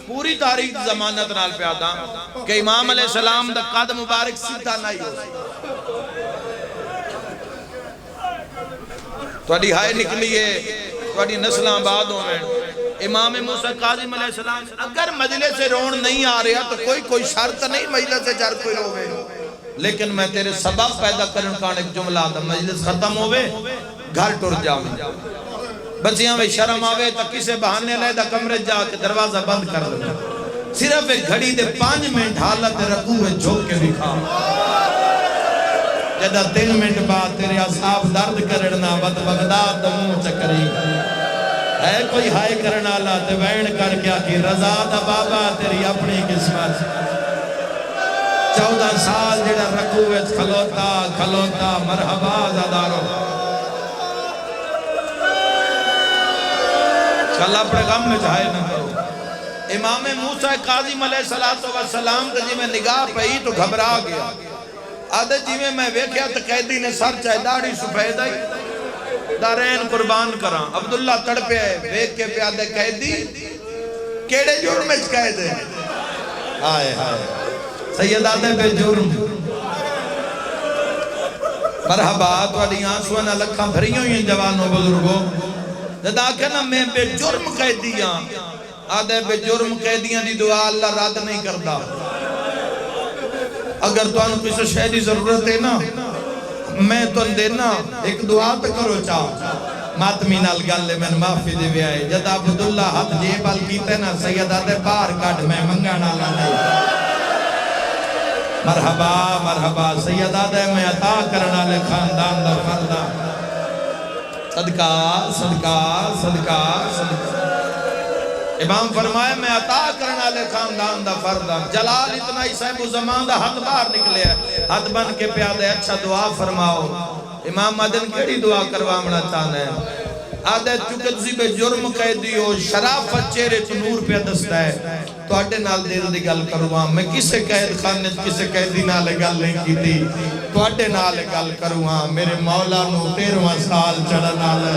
Speaker 2: پوری تاریخ زمانت نال پیادا کہ امام علیہ السلام دا قد مبارک سیدھا نہیں ہو توڑی ہائے نکلی ہے، توڑی نسلیں آباد ہوئے۔ امام موسیٰ قاظم علیہ السلام اگر مجلس سے رون نہیں آ رہا تو کوئی شرط نہیں مجلس سے جر کوئی روے، لیکن میں تیرے سبب پیدا کرن کان ایک جملہ آتا، مجلس ختم ہوئے گھر ٹر جاؤں، بچیاں میں شرم آوے تو کسے بہانے لے دا کمرے جا کے دروازہ بند کر دے، صرف ایک گھڑی دے 5 منٹ حالت رکوع ہے جھوک کے دکھا، جدہ 3 منٹ بعد تیرے اصحاب درد کرنا بد بغداد دموں چکری ہے، کوئی ہائے کرنا اللہ تے وین کر کیا کی رضا دا بابا تیری اپنی قسمت، 14 سال جڑا رکوع ہے کھلوتا مرحبا زادارو، اللہ اپنے غم میں جائے نہ کرو۔ امام موسیٰ قاظم علیہ السلام تے جی میں نگاہ پہی تو گھبرا گیا، آدھے جی میں ویکھیا تو قیدی نے سر چاہے داڑھی سفید آئی، دارین قربان کران، عبداللہ تڑ پہ ہے ویک کے پیادے قیدی کیڑے جرم اچ قید ہے، آئے سید آدھے بے جرم، مرحبا تو علی آنسوانا لکھاں بھریوں ہی جوانوں بزرگوں، جدا کہنا میں بے جرم قیدیاں، آدھے بے جرم قیدیاں دی دعا اللہ رد نہیں کرتا، اگر تو انہوں کسی شہدی ضرورت ہے نا میں تو دینا ایک دعا تو کرو چاہو ماتمی نال گلے میں معافی دے بھی آئے، جدا عبداللہ حد جیبال کیتے نا سید آدھے باہر کٹ میں منگانا نہیں، مرحبا مرحبا سید آدھے میں عطا کرنا لے خاندان دا خاندان، صدقہ صدقہ صدقہ صدقہ، امام فرمائے میں عطا کرنا لے خاندان دا فردہ، جلال اتنا ہی صاحب زمان دا حد باہر نکلے ہے، حد بن کے پیادے اچھا دعا فرماؤ، امام مدن کیڑی دعا کروامنا چاہنا ہے، آدھے چکہ تسی بے جرم قیدی ہو، شرافت چہرے تو نور پہ دستا ہے، تو اڈے نال دل دی گل کروام، میں کسے قید خانت کسے قیدی نالے گل نہیں کی تھی، تو اڈے نالے گل کروام، میرے مولا نو 13واں سال چڑھا نالے،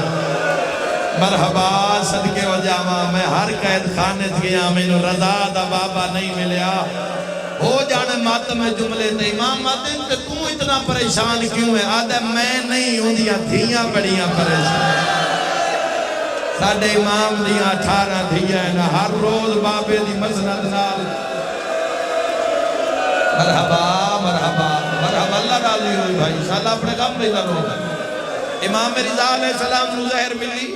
Speaker 2: مرحبا صدقے و جامع، میں ہر قید خانت گیا میں نو رضا دا بابا نہیں ملیا، ہو جانے ماتم جملے تے امام ماتم تے تو اتنا پریشان کیوں ہے، آدھے میں نہیں ہوں دیا دھیاں بڑیاں پریشان، ساڑھے امام دیا 18 دھیاں ہے نا ہر روز بابے دی مسند نال، مرحبا مرحبا مرحبا اللہ راضی ہوئی بھائی انشاءاللہ اپنے غم میں نہ رو، امام رضا علیہ السلام نو زہر ملی،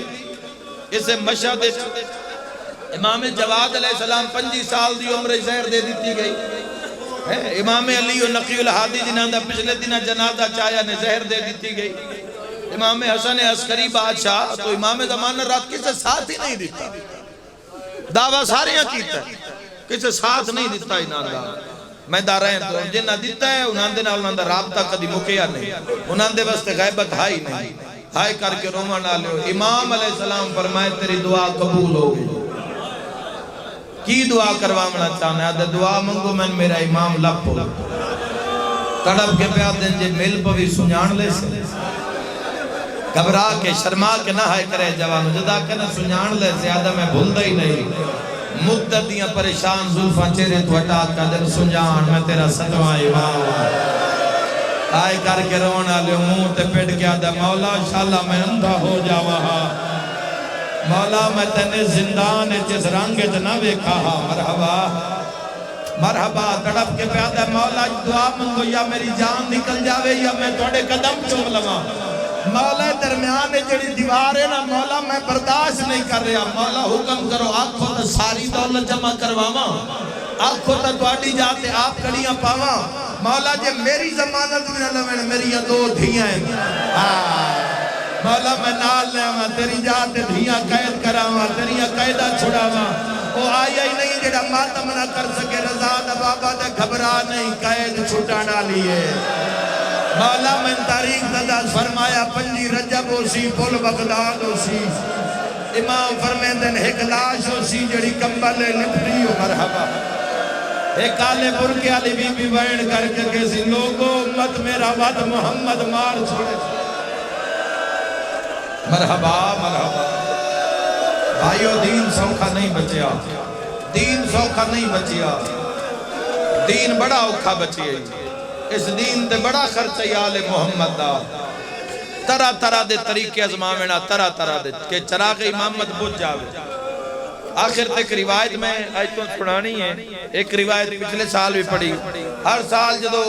Speaker 2: اسے مشہد امام جواد علیہ السلام 25 سال دی عمر زہر دے دیتی گئی، امام علی و نقی الحادی جنہاں دا پچھلے دنہ جنازہ چاہیا نے زہر دے دیتی گئی، امام حسن عسکری بادشاہ تو امام زمانہ رات کسے ساتھ ہی نہیں دیتا، دعویٰ ساریاں کیتا ہے کسے ساتھ نہیں دیتا انہاں دا، میں دارائیں تو جنہ دیتا ہے انہاں دا رابطہ کدی مکیا نہیں، انہاں دے واسطے غیبت ہائی نہیں، ہائے کر کے روما نہ لے، امام علیہ السلام فرمائے تیری دعا قبول ہو گئی، کی دعا کروامنا چاہنا ہے، دعا منگو میں میرا امام لپ ہو، تڑپ کے پیاد دیں جے مل پوی سنجان لے سے، گھبرا کے شرما کے نہ ہائے کرے جوانو، جدا کے نہ سنجان لے سے، آدھا میں بھول دے ہی نہیں، مقتدیاں پریشان زلفاں چہرے تو ہٹا کا دن سنجان میں تیرا ستواں امام، آئے کر کے رونا لے منہ تے پیٹ کے آدھا مولا انشاءاللہ میں اندھا ہو جاوا مولا میں تینے زندان جس رنگ جنہ ویکھا مرحبا مرحبا تڑپ کے پیادہ مولا دعا منگو یا میری جان نکل جاوے یا میں توڑے قدم چوم لگا، مولا درمیان جڑی دیوار ہے نا مولا میں برداشت نہیں کر رہا، مولا حکم کرو آنکھوں تا ساری دولت جمع کرواما، آنکھوں تا توڑی جاتے آپ کڑیاں پاواں، مولا جے میری زمانت میں نہ میری یہ 2 دھیاں ہیں، مولا میں نال لے آواں تیری جاتے دھیاں قید کراواں تیری قیدہ چھڑاواں، وہ آیا ہی نہیں جڑا ماتم نہ کر سکے رضا دا بابا دے گھبرا نہیں قید چھٹانا لیے مولا من تاریخ داز فرمایا 5 رجب ہو سی پل بغداد ہو سی امام فرمیندن ایک لاش ہو سی جڑی کمبل لپٹی ہو مرحبا ایک کالے برکے علی بی بی بین کر کے کسی لوگوں امت میرا ود محمد مار چھوڑے مرحبا مرحبا بھائیو دین سوکھا نہیں بچیا دین سوکھا نہیں بچیا دین بڑا اوکھا بچیا اس دین تے بڑا خرچہ آل محمد دا طرح طرح دے طریقے ازماوینا طرح طرح دے کہ چراغ امامت بجھ جاوے آخر تک روایت میں آیتوں سنانی ہے ایک روایت پچھلے سال بھی پڑھی ہر سال جدو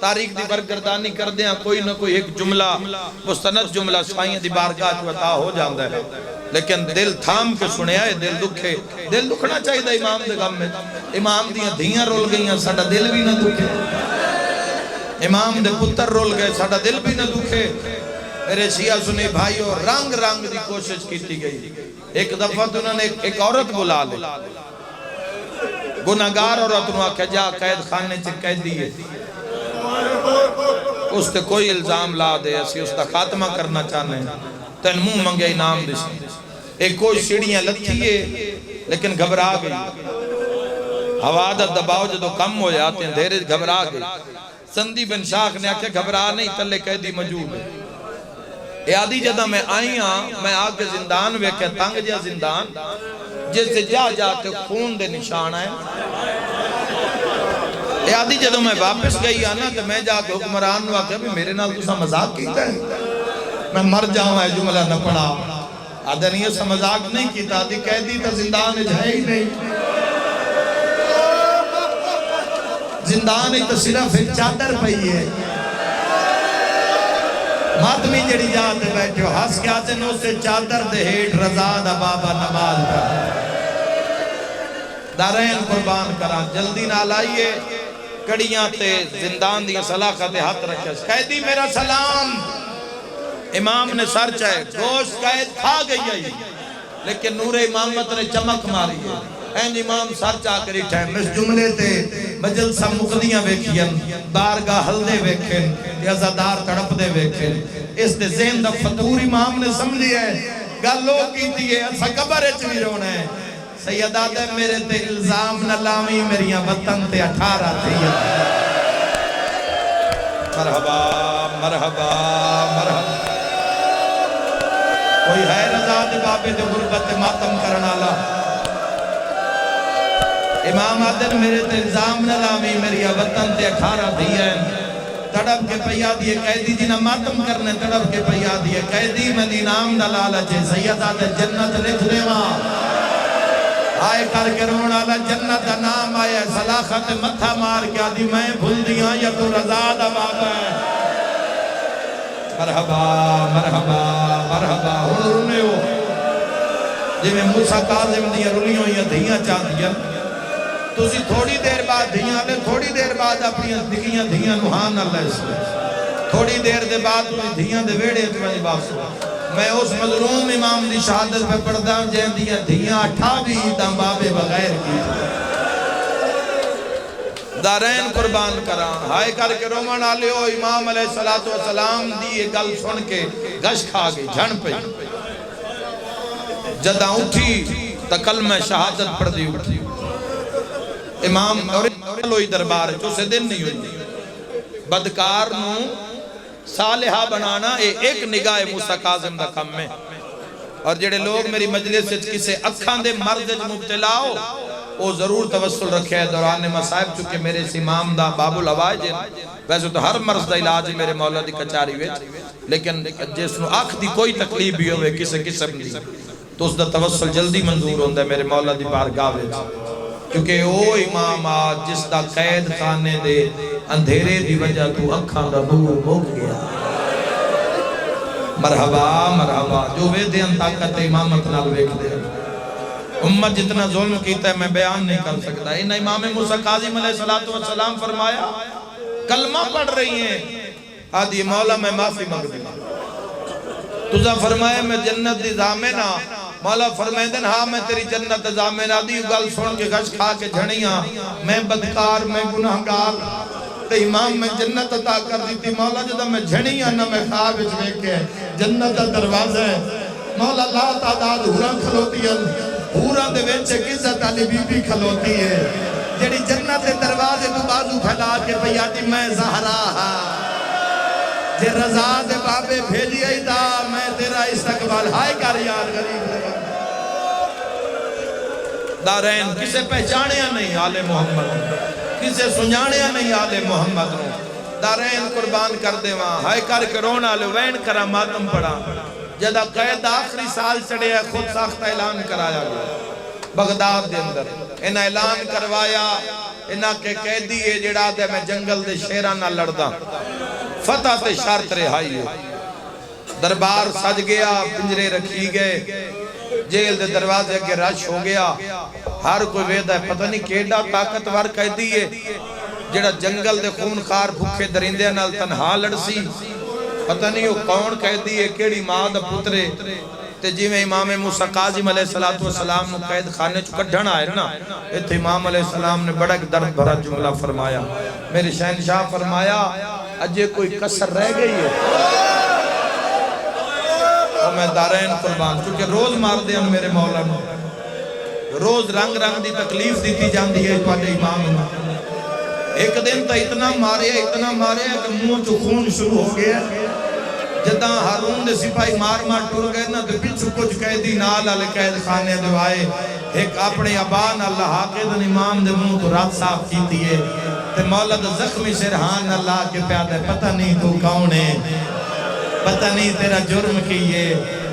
Speaker 2: تاریخ دی برگردانی کر دیا کوئی نہ کوئی ایک جملہ مستند جملہ سائیں دی بارگاہ جو عطا ہو جاندہ ہے لیکن دل تھام کے سنے آئے دل دکھے دل دکھنا چاہیے دا امام دے غم میں امام دیاں دھیاں رول گئیاں ساڑا دل بھی نہ دکھے امام دے پتر رول گئے ساڑا دل بھی نہ دکھے میرے شیعہ سنے بھائیو رنگ رنگ دی کوشش کیتی گئی ایک دفعہ تو انہوں نے ایک عورت بلا لے گناہگار عورت انہوں نے جا قید خانے سے قید دیئے اس تے کوئی الزام لا دے اسی اس تا خاتمہ کرنا چاہنے تین منہ منگے انعام دے ایک کوئی سیڑیاں لتھیے لیکن گھبرا گئی حوادت دباؤ جدو کم ہو جاتے ہیں دھیرے گھبرا گئی سندی بن شاخ نے آکھے گھبرا نہیں تلے قیدی موجود ہے اے آدھی جدہ میں آئی ہاں میں آگے زندان ویکھے تنگ جا زندان جس سے جا جاتے خون دے نشان آئے اے آدھی جدہ میں واپس گئی آنا تو میں جا کے حکمران نو آکھے میرے نال تو سا مذاق کیتا ہے میں مر جاؤں ہے جملہ نہ پڑا آدھا نہیں ایسا مذاق نہیں کیتا آدھی قیدی تا زندان ہے ہی نہیں زندان ہی تو صرف ایک چادر پئی ہے ماتمی جڑی جاتے بیٹھو ہس کے آتے نو سے چادر دے ہیٹ رضا دا بابا نماز پر دارین قربان کران جلدی نہ لائیے کڑیاں تے زندان دی صلاحت ہاتھ رکھے قیدی میرا سلام امام نے سر چاہے گوشت قید کھا گئی ہے لیکن نور امامت نے چمک ماری ہے این امام سر چاہ کر اٹھائیں مس جملے تے مجلسہ مقدیاں ویکھین بارگاہ حلدے ویکھین عزادار تڑپ دے ویکھین اس دے ذہن دا فطور امام نے سمجھی ہے گل لوگ کیتی ہے اسا قبر چلی رونا ہے سیدہ دے میرے تے الزام نہ لامی میریاں وطن تے 18 تھی مرحبا مرحبا مرحبا کوئی ہے رضا دے بابے دے غربت ماتم کرنا اللہ امام آدن میرے تے الزام نہ لامی میری وطن تے 18 دھیئن تڑپ کے پیا دیئے قیدی جنہ ماتم کرنے تڑپ کے پیا دیئے قیدی میں نام نہ لالچے سیدہ دے جنت لکھ دے ماں آئے کر کے رونا لے جنت نام آئے صلاحت متھا مار کیا دی میں بھول دیاں یا تو رضا دا بابا ہے مرحبا مرحبا مرحبا رونے ہو جی میں موسیٰ کاظم دیاں رولیوں یا دھیاں چاہ دیاں تو اسی تھوڑی دیر بعد دھیاں لے تھوڑی دیر بعد اپنی دکھیاں دھیاں نوحان اللہ اس لئے تھوڑی دیر دے بعد دھیاں دے ویڑے اتمانی باپ میں اس مظلوم امام دی شہادت پہ پڑھدا ہوں جہاں دیا دھیاں 28 دم بابے بغیر کی دارین قربان کران ہائے کر کے رومن آلے ہو امام علیہ السلام دی یہ گل سن کے گش کھا گئی جھن پہ جدہ اٹھی تا کلمہ شہادت پڑھ دی اٹھی امام اور لوئی دربار ہے جو سے دن نہیں ہوئی بدکار نو صالحہ بنانا ایک نگاہ موسیٰ کاظم دا کم میں اور جڑے لوگ میری مجلس سے کسے اکھان دے مرد مبتلا ہو وہ ضرور توسل رکھے ہے دوران مصائب چکے میرے اس امام دا باب العوائج ویسے تو ہر مرض دا علاج میرے مولا دی کچاری ویچ لیکن جس نو آنکھ دی کوئی تکلیف بھی ہوئے کسے قسم دی تو اس دا توسل جلدی منظور ہوندہ ہے میرے مولا دی بارگاہ ویچ کیونکہ او امام آج جس دا قید خانے دے اندھیرے دی وجہ تو اکھاں دا نور موک گیا مرحبا مرحبا جو وے دے انتاقت امامت نال ویکھ دے امت جتنا ظلم کیتا ہے میں بیان نہیں کر سکتا ان امام موسیٰ کاظم علیہ السلام فرمایا کلمہ پڑھ رہی ہیں آدھی مولا میں معافی مانگ دیا تجھا فرمایا میں جنت دی ضامنہ مولا فرمیندن ہاں میں تیری جنت ضامن آدھی گل سن کے گش کھا کے جھڑیاں میں بدکار میں گناہگار تے امام میں جنت عطا کر دیتی مولا جدہ میں جھڑیاں نہ میں خواب اچ ویکھے جنت دا دروازہ ہے مولا لا تعداد حوراں کھلوتی ہیں حوراں دے وچ عزت علی بی بی کھلوتی ہے جڑی جنت دے دروازے تو بازو پھیلا کے پیاتی میں زہرا جے رضا دے بابے بھیجی آئی دا میں تیرا استقبال ہائے کر یار غریب دارین کسے پہچانیا نہیں آل محمد کسے سنجانیا نہیں آل محمد نو دارین قربان کر دے وہاں ہائے کر کے رونا لے وین کرا ماتم پڑا جدہ قید آخری سال چڑے خود ساختہ اعلان کرایا گیا بغداد دے اندر انہا اعلان کروایا انہا کے قیدی ہے جڑا دے میں جنگل دے شیرانہ لڑدا فتح تے شرط رہائی ہے دربار سج گیا پنجرے رکھی گئے جیل دے دروازے کے رش ہو گیا ہر کوئی ویدہ ہے پتہ نہیں کیڑا طاقتور قیدی ہے جڑا جنگل دے خونخار بھوکے درندے نال تنہا لڑسی پتہ نہیں وہ کون قیدی ہے کیڑی ماں دا پترے تے جی میں امام موسیٰ قاظم علیہ السلام نے قید خانے چو کڈھن آئے نا اتھے امام علیہ السلام نے بڑا ایک درد بھرا جملہ فرمایا میرے شہنشاہ فرمایا اجے کوئی کسر رہ گئی ہے اور میں دارین قربان کیونکہ روز مار دیں میرے مولا نے روز رنگ رنگ دی تکلیف دیتی جاندی ہے پاتے امام نے ایک دن تا اتنا مارے کہ منہ چو خون شروع ہو گیا جدہ ہارون دے سپاہی مار ٹور گئے نا تو پچھو کچھ قیدی نال علی قید خانے دوائے ایک اپنے ابان اللہ حاقیدن امام دے منہ تو رات صاف کیتی ہے تے مولا دا زخمی سرحان اللہ کے پیادے پتہ نہیں تو کون ہے پتہ نہیں تیرا جرم کیے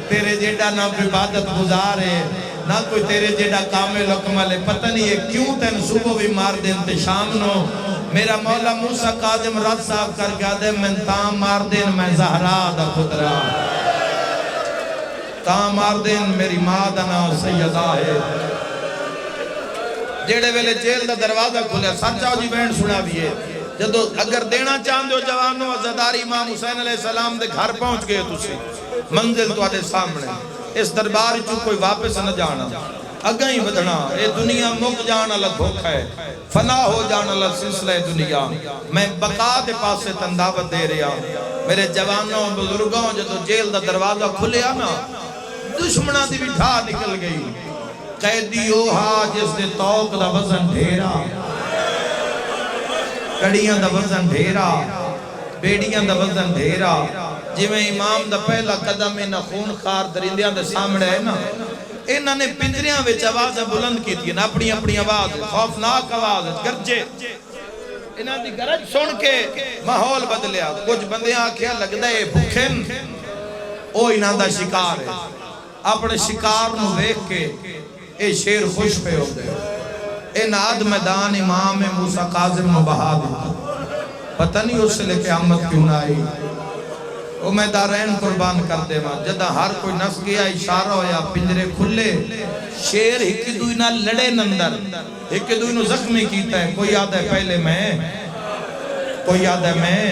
Speaker 2: تیرے جیڑا نہ عبادت گزارے نہ کوئی تیرے جیڑا کامل اکمل ہے پتہ نہیں یہ کیوں تین صبح بھی مار دیں تے شام نو میرا مولا موسیٰ قاظم رات صاحب کر گیا دے میں تاں مار دیں میں زہرا دا خدرہ تاں مار دیں میری ماں دا نا سیدہ ہے جیڑے ویلے جیل دا دروازہ کھولیا سر جاؤ جی بینڈ سنا بھی ہے جدو اگر دینا چاہندے ہو جوانوں عزداری امام حسین علیہ السلام دے گھر پہنچ گئے تُسی منزل تو آدھے سامنے اس دربار چو کوئی واپس نہ جانا اگاں ہی بدھنا اے دنیا مک جانا اللہ دھوکھا ہے فنا ہو جانا اللہ سلسلہ دنیا میں بقا دے پاس سے تنداوت دے رہا میرے جوانوں بزرگوں جدو جیل دا دروازہ کھلیا نا دشمنہ دی بھی ڈھا نکل گئی قیدی ہا جس دے توق دا وزن ڈھیرا کڑیاں دا وزن ڈھیرا بیڑیاں دا وزن ڈھیرا جی میں امام دا پہلا قدم انہا خون خار درندیاں دے سامنے ہے نا انہا نے پنجریاں ویچ آوازیں بلند کی تھی نا اپنی اپنی آواز خوفناک آواز گرجے انہا دی گرج سن کے ماحول بدلیا کچھ بندے آنکھیں لگ دے بھوکھن او انہا دا شکار ہے اپنے شکار نو دیکھ کے اے شیر خوش پہ ہو دے اے ناد میدان امام موسیٰ قاظم نو بہا دیتا پتہ نہیں اس سے لے کے آمد کیوں نہ آئی وہ میں دارین قربان کر دے ماں جدہ ہر کوئی نس گیا اشارہ ہویا پنجرے کھلے شیر ہکی دوئی نہ لڑے نندر ہکی دوئی نو زخمی کیتا ہے کوئی یاد ہے پہلے میں کوئی یاد ہے میں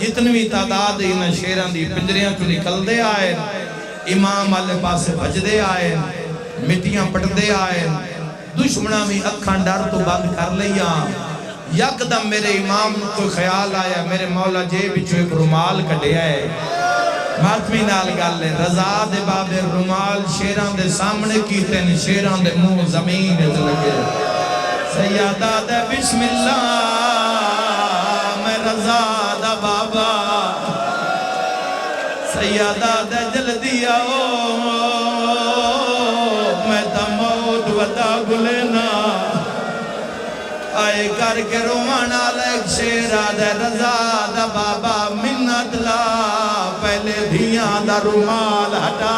Speaker 2: جتنوی تعداد انہا شیران دی پنجریاں کو نکل دے آئے امام والے پاس سے بھج دے آئے مٹیاں پٹ دے آئے دشمنہ میں اکھان ڈر تو بند کر لیا یک دم میرے امام کو خیال آیا میرے مولا جے بچو ایک رومال کٹے آئے ماتمی نال گال لے رضا دے باب رومال شیران دے سامنے کیتے ہیں شیران دے منہ زمین دے لگے سیادہ دے بسم اللہ میں رضا دا بابا سیادہ دے جلدی آؤ میں تا موت ودا گلینا آئے کر کے رومانا لیک شیرہ دے رضا دا بابا منت لا پہلے دھیاں دا رومال ہٹا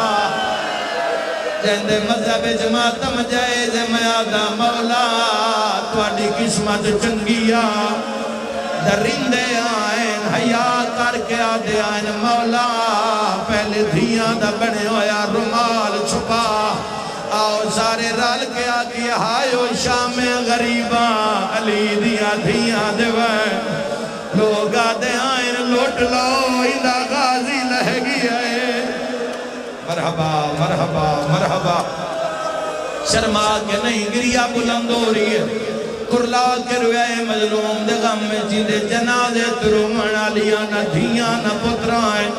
Speaker 2: جہندے مذہب جماعتم جائے جے میں آدھا مولا تواڈی قسمت چنگیا درندے آئین حیاء کر کے آدھے آئین مولا پہلے دھیاں دا بنے ہویا رومال چھپا آؤ سارے رال کے آگی ہائیو شام غریباں علی دیا دھیاں دیوائیں لوگ آدھے آئین لوٹ لو اندہ غازی لہگی آئے مرحبا مرحبا مرحبا شرما کے نہیں گریا بلند ہو رہی ہے کرلا کے روئے مظلوم دے غم میں جیدے جنازے ترومنا لیا نہ دھیاں نہ پترائیں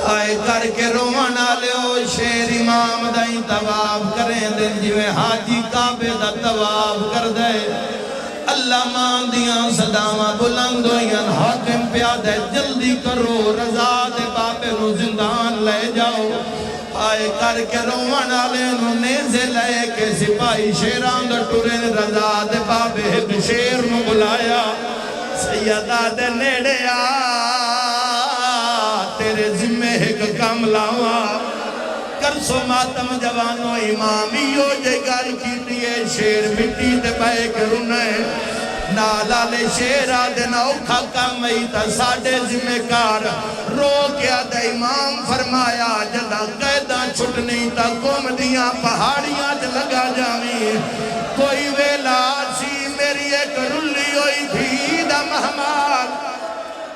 Speaker 2: آئے کر کے رومنا لیو شیر امام دائیں تواب کریں دن جویں حاجی کعبے دا تواب کر دے اللہ مان دیاں صداواں بلند ہوئیں حاکم پیادے جلدی کرو رضا دے بابے نو زندان لے جاؤ آئے کر کے روان آلے نو نیزے لے کے سپاہی شیران دا ٹورین رضا دے بابے ایک شیر نو بلایا سیدہ دے نیڑے آ تیرے ذمہ ایک کام لاؤں کرسو ماتم جوانو امامیو جے گل کی دیئے شیر مٹی دے بے کے رونے نالا لے شیرہ دے نوکھا کام ہی تا ساڑے ذمہ کار رو کیا دے امام فرمایا جدا قیدہ چھٹنی تا قوم دیاں پہاڑیاں جے لگا جامی کوئی ویلا سی میری ایک رلی ہوئی تھی دا محمد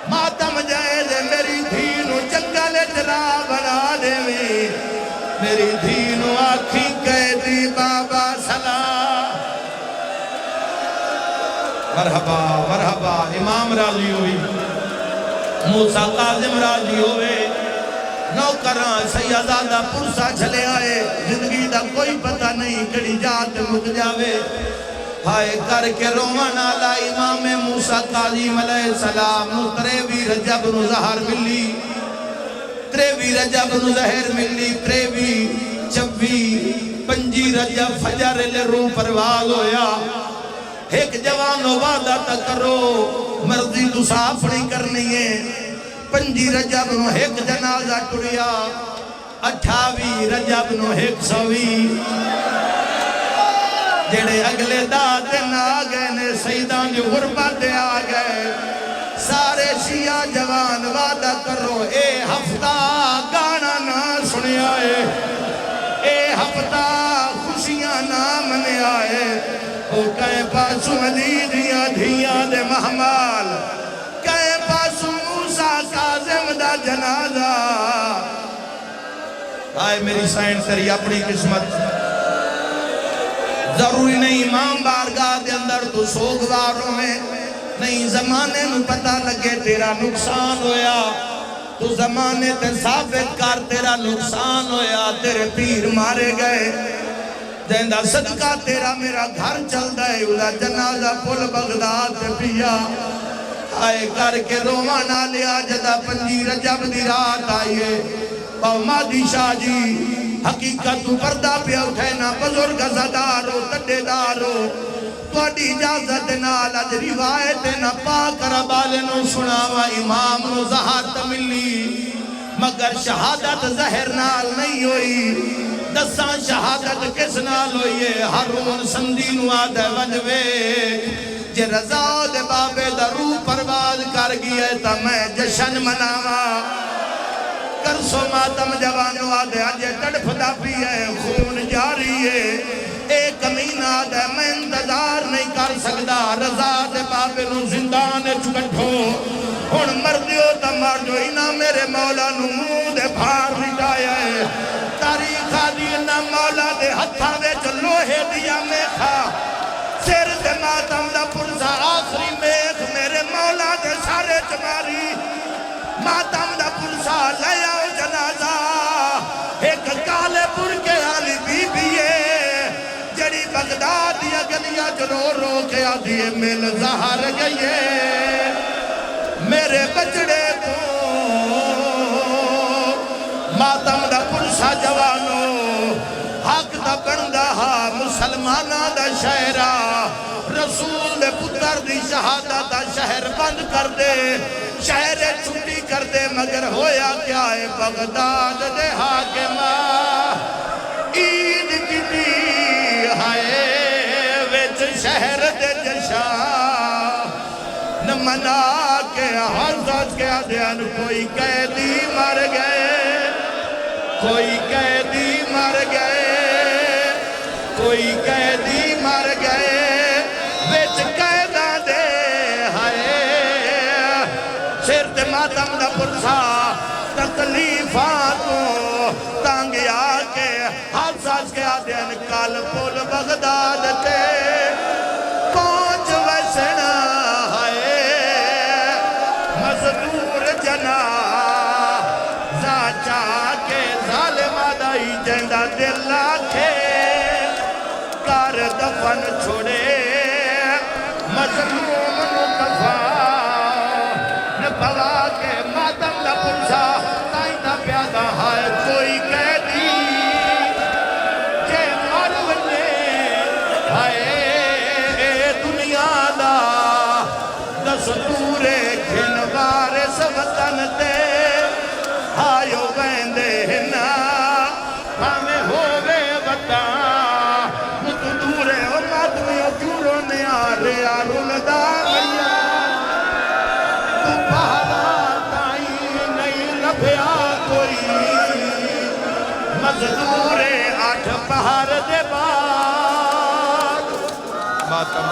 Speaker 2: ماتم جائے دے میری دھینو جنگل جلا بنا دے میری دھینو آکھی قیدی بابا سلام مرحبا مرحبا امام راضی ہوئی موسیٰ قاظم راضی ہوئے نوکران سیدادہ پرسا چلے آئے زندگی دا کوئی پتہ نہیں کڑی جات مک جاوے ہائے کر کے روان آلا امام موسیٰ قاظم علیہ السلام نو تریوی رجب نو زہر ملی تریوی رجب نو زہر ملی تریوی چوی پنجی رجب فجر لے روح پرواز ہویا ایک جوانو وعدہ تک کرو مرضی تو صاف نہیں کرنی ہے پنجی رجب نو ایک جنازہ ٹریا 28 رجب نو 120 جڑے اگلے دادن آگئے نے سیدان جو غربت آگئے سارے شیعہ جوان وعدہ کرو اے ہفتہ گانا نہ سنے آئے اے ہفتہ خوشیاں نہ منے آئے او کہیں پاسو علی دیا دھیا دے محمال کہیں پاسو موسیٰ قاظم دا جنازہ آئے میری سائن تری اپنی قسمت ضروری نہیں امام بارگاہ دے اندر تو سوگواروں میں نہیں زمانے میں پتہ لگے تیرا نقصان ہویا تو زمانے تے ثابت کر تیرا نقصان ہویا تیرے پیر مارے گئے جہندہ صدقہ تیرا میرا گھر چل دائے اولا جنازہ پل بغداد پیا آئے کر کے روانہ لیا جدہ پنجی رجب دی رات آئیے باو مادی شاہ جی حقیقت تو پردہ پہ اٹھینا بزرگ زدارو تڈے دارو توڑی اجازت نال اج روایت نہ پاک ربالے نو سناوا امام نو زہارت ملی مگر شہادت زہر نال نہیں ہوئی دساں شہادت کس نال ہوئی ہے ہارون سندی نو آدھے وجوے جے رضا دے بابے دا روح پرواز کر گیا تا میں جشن مناوا کرسو ماتم جوانو آدھے آجے تڑپ دا پی ہے خون جاری ہے ایک کمینہ آدھے میں انتظار نہیں کر سکتا رضا دے بابے نو زندان چکٹھو ہون مردیو تا مر جو اینا میرے مولا نو منہ دے بھار لٹایا ہے تاریخ دینا مولا دے ہتھا دے چلوہے دیا میخا سیر دے ماتم دا پرسا آخری میخ میرے مولا دے سارے چماری ماتم دا پرسا لیا جنازہ ایک کالے پور کے آلی بی بی ہے جڑی بغداد دیا گلیا جو رو کے آدھیے مل زہر گئیے میرے بچڑے کو ماتم دا پرسا جوانو حق دا بندہ مسلمانہ دا شہرہ رسول دے پتر دی شہادہ دا شہر بند کر دے شہر چھٹی کر دے مگر ہویا کیا ہے بغداد دے حاکمہ عید کی دی ہائے ویچ شہر دے جشان نہ منا کے حضرت کے آدھیان کوئی قیدی مر گئے کوئی قیدی مر گئے کوئی قیدی مر گئے ویچ قیدہ دے ہائے سر تے ماتم دا پرسا تکلیفاتوں تانگ
Speaker 3: گیا کہ حادثہ کیا دین کال پول بغداد تے پہنچ ویسن ہے مزدور جنا زاچا کے ظالم آدائی جندہ دل آکھے کار دفن چھوڑے مظلوم نو کفا نبھلا کے ماتم دا پلسا تائیں دا پیادا ہے کوئی قیدی کہ مرنے ہے دنیا دا دستور کھنوار سوطن تے آیو ویندے ہنا ہمیں ہووے وطن مت دورے او مادمیو کیورو نیارے آرون دا گیا تو پہلا تائیں نہیں لبھیا کوئی مزدور 8 پہر دے بعد
Speaker 2: ماتم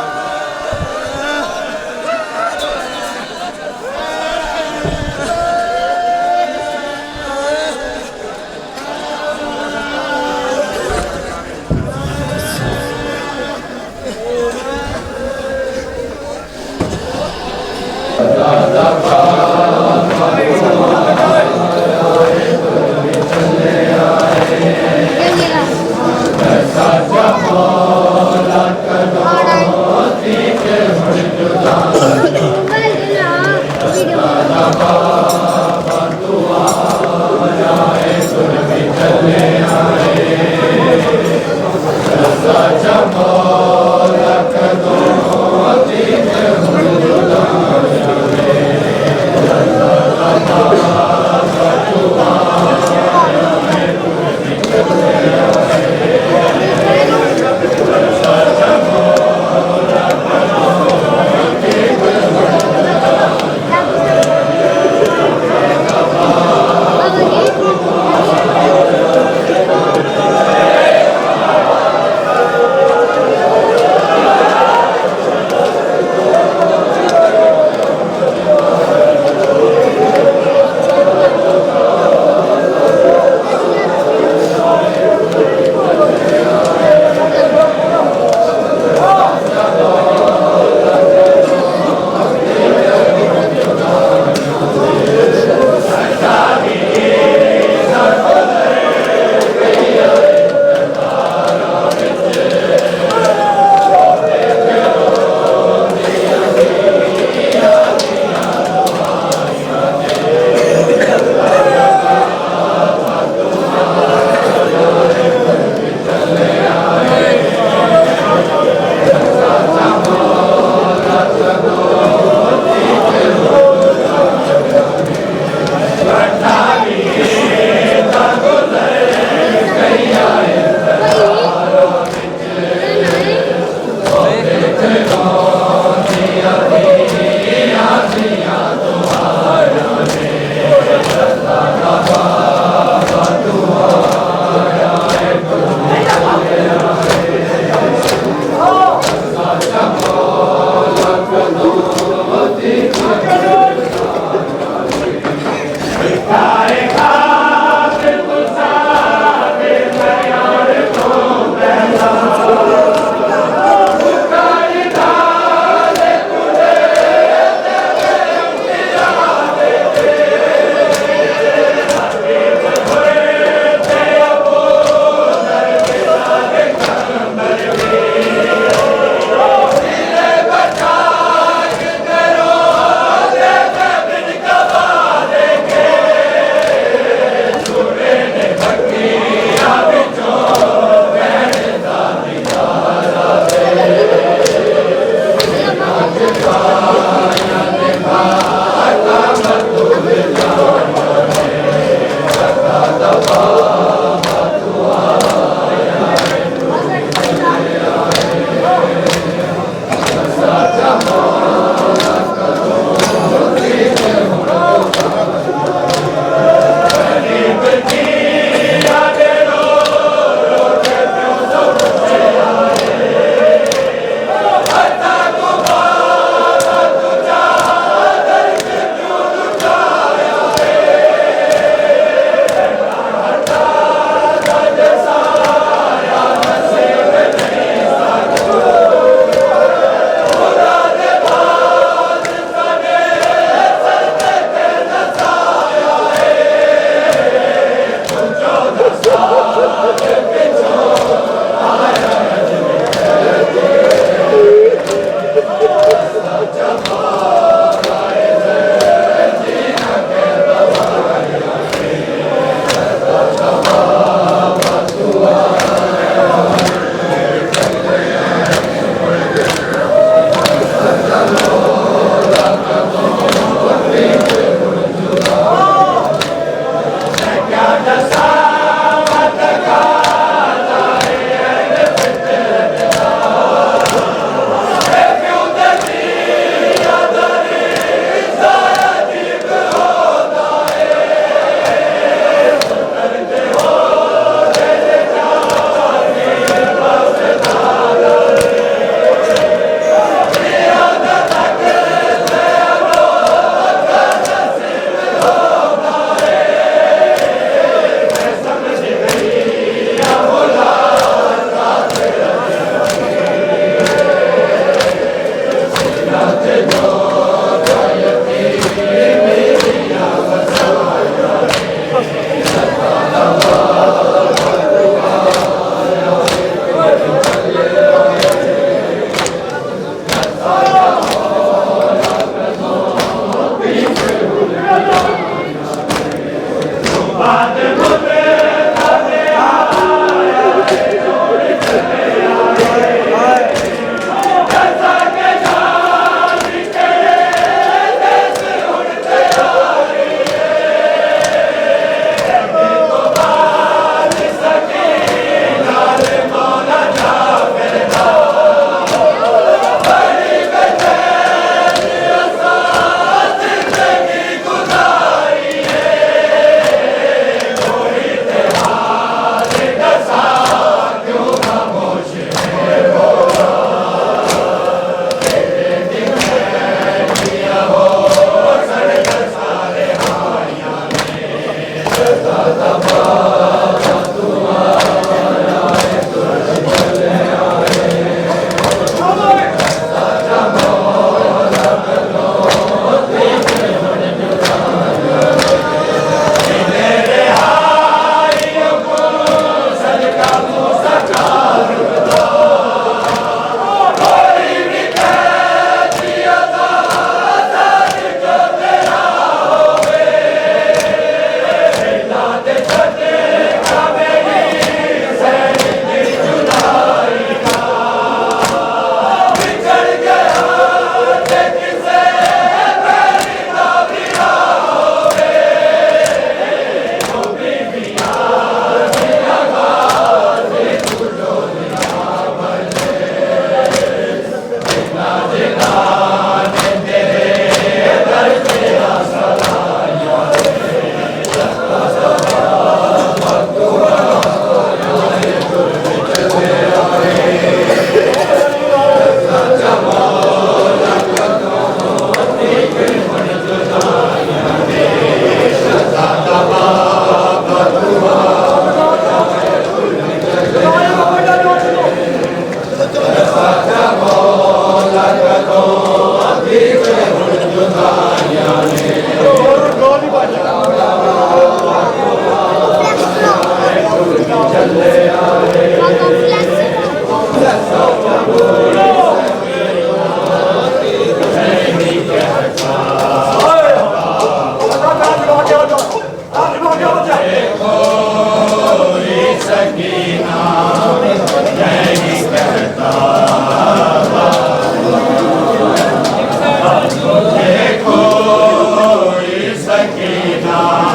Speaker 3: دا